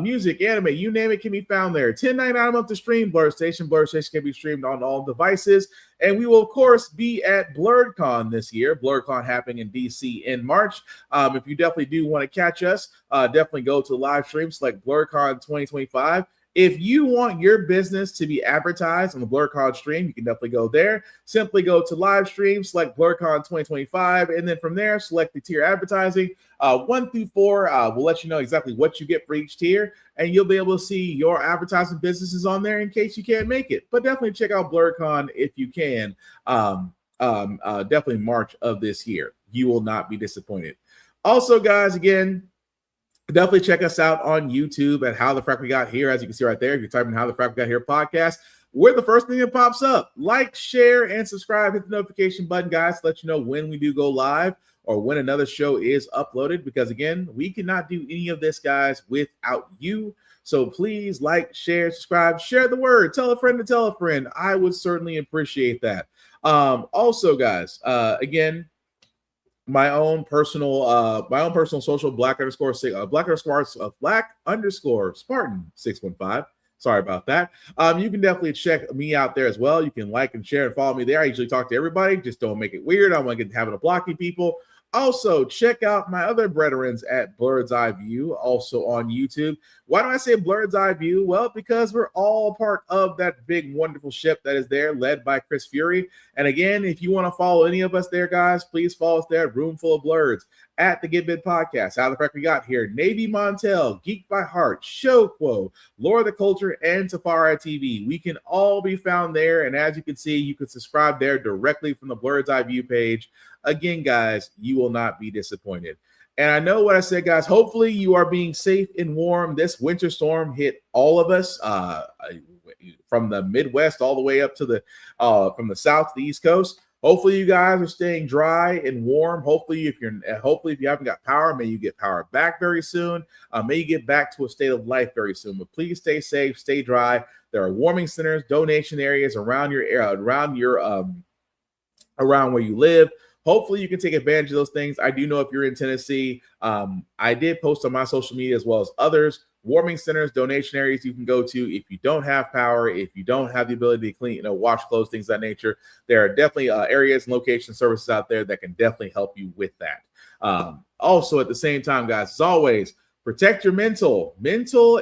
Speaker 3: music, anime, you name it, can be found there. $10.99 a month to stream Blurred Station. Blurred Station can be streamed on all devices. And we will, of course, be at BlurredCon this year. BlurredCon happening in DC in March. If you definitely do want to catch us, definitely go to the live stream, select BlurredCon 2025. If you want your business to be advertised on the BlurredCon stream, you can definitely go there. Simply go to live stream, select BlurredCon 2025, and then from there, select the tier advertising. 1 through 4 will let you know exactly what you get for each tier, and you'll be able to see your advertising businesses on there in case you can't make it. But definitely check out BlurredCon if you can. Definitely March of this year. You will not be disappointed. Also, guys, again, definitely check us out on YouTube at How the Frack We Got Here. As you can see right there, if you type in How the Frack We Got Here podcast, we're the first thing that pops up. Like, share, and subscribe. Hit the notification button, guys, to let you know when we do go live or when another show is uploaded. Because, again, we cannot do any of this, guys, without you. So please like, share, subscribe, share the word. Tell a friend to tell a friend. I would certainly appreciate that. Also, guys, again, my own personal social black underscore Spartan 615. Sorry about that. You can definitely check me out there as well. You can like and share and follow me there. I usually talk to everybody. Just don't make it weird. I don't want to get having to blocking people. Also, check out my other brethrens at Blurred's Eye View, also on YouTube. Why do I say Blurred's Eye View? Well, because we're all part of that big, wonderful ship that is there, led by Chris Fury. And again, if you want to follow any of us there, guys, please follow us there at Room Full of Blurreds, at the Get Bit Podcast, How the Frack We Got Here, Navy Montel, Geek by Heart, Showquo, Lore of the Culture, and Tafari TV. We can all be found there. And as you can see, you can subscribe there directly from the Blurred's Eye View page. Again, guys, you will not be disappointed. And I know what I said, guys. Hopefully you are being safe and warm. This winter storm hit all of us from the Midwest all the way up to from the South to the East Coast. Hopefully you guys are staying dry and warm. Hopefully if you haven't got power, may you get power back very soon. May you get back to a state of life very soon. But please stay safe, stay dry. There are warming centers, donation areas around around where you live. Hopefully you can take advantage of those things. I do know if you're in Tennessee, I did post on my social media as well as others, warming centers, donation areas you can go to if you don't have power, if you don't have the ability to clean, wash clothes, things of that nature. There are definitely areas and location services out there that can definitely help you with that. Also, at the same time, guys, as always, protect your mental. Mental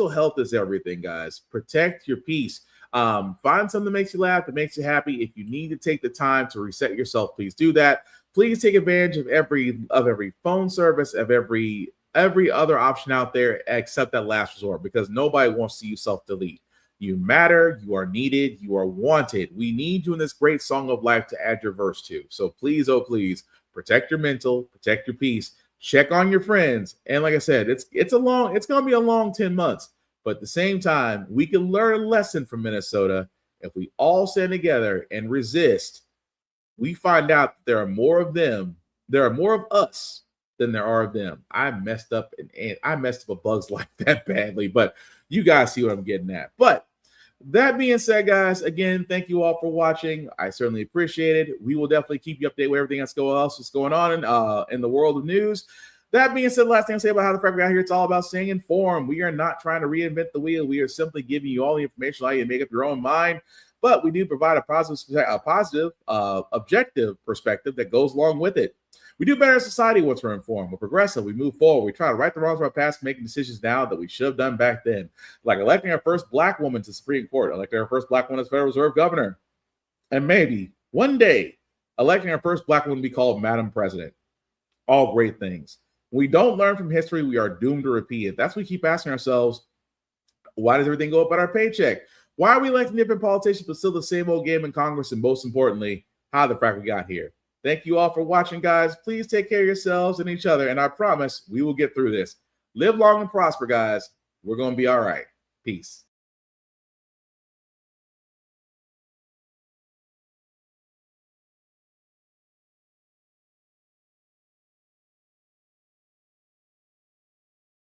Speaker 3: health is everything, guys. Protect your peace. Find something that makes you laugh, that makes you happy. If you need to take the time to reset yourself, please do that. Please take advantage of every phone service, of every other option out there except that last resort, because nobody wants to see you self-delete. You matter, you are needed, you are wanted. We need you in this great song of life to add your verse to. So please, oh please, protect your mental, protect your peace, check on your friends. And like I said, it's going to be a long 10 months. But at the same time, we can learn a lesson from Minnesota. If we all stand together and resist, we find out that there are more of them. There are more of us than there are of them. I messed up a Bug's Life that badly, but you guys see what I'm getting at. But that being said, guys, again, thank you all for watching. I certainly appreciate it. We will definitely keep you updated with everything else going on in the world of news. That being said, the last thing I'll say about How the Frack We Got Here, it's all about staying informed. We are not trying to reinvent the wheel. We are simply giving you all the information allow you to make up your own mind. But we do provide a positive, objective perspective that goes along with it. We do better as society once we're informed. We're progressive. We move forward. We try to right the wrongs of our past, making decisions now that we should have done back then. Like electing our first black woman to Supreme Court, electing our first black woman as Federal Reserve Governor, and maybe one day electing our first black woman to be called Madam President. All great things. We don't learn from history, we are doomed to repeat it. That's what we keep asking ourselves. Why does everything go up at our paycheck? Why are we electing different politicians but still the same old game in Congress? And most importantly, how the Frack We Got Here. Thank you all for watching, guys. Please take care of yourselves and each other, and I promise we will get through this. Live long and prosper, guys. We're going to be all right. Peace.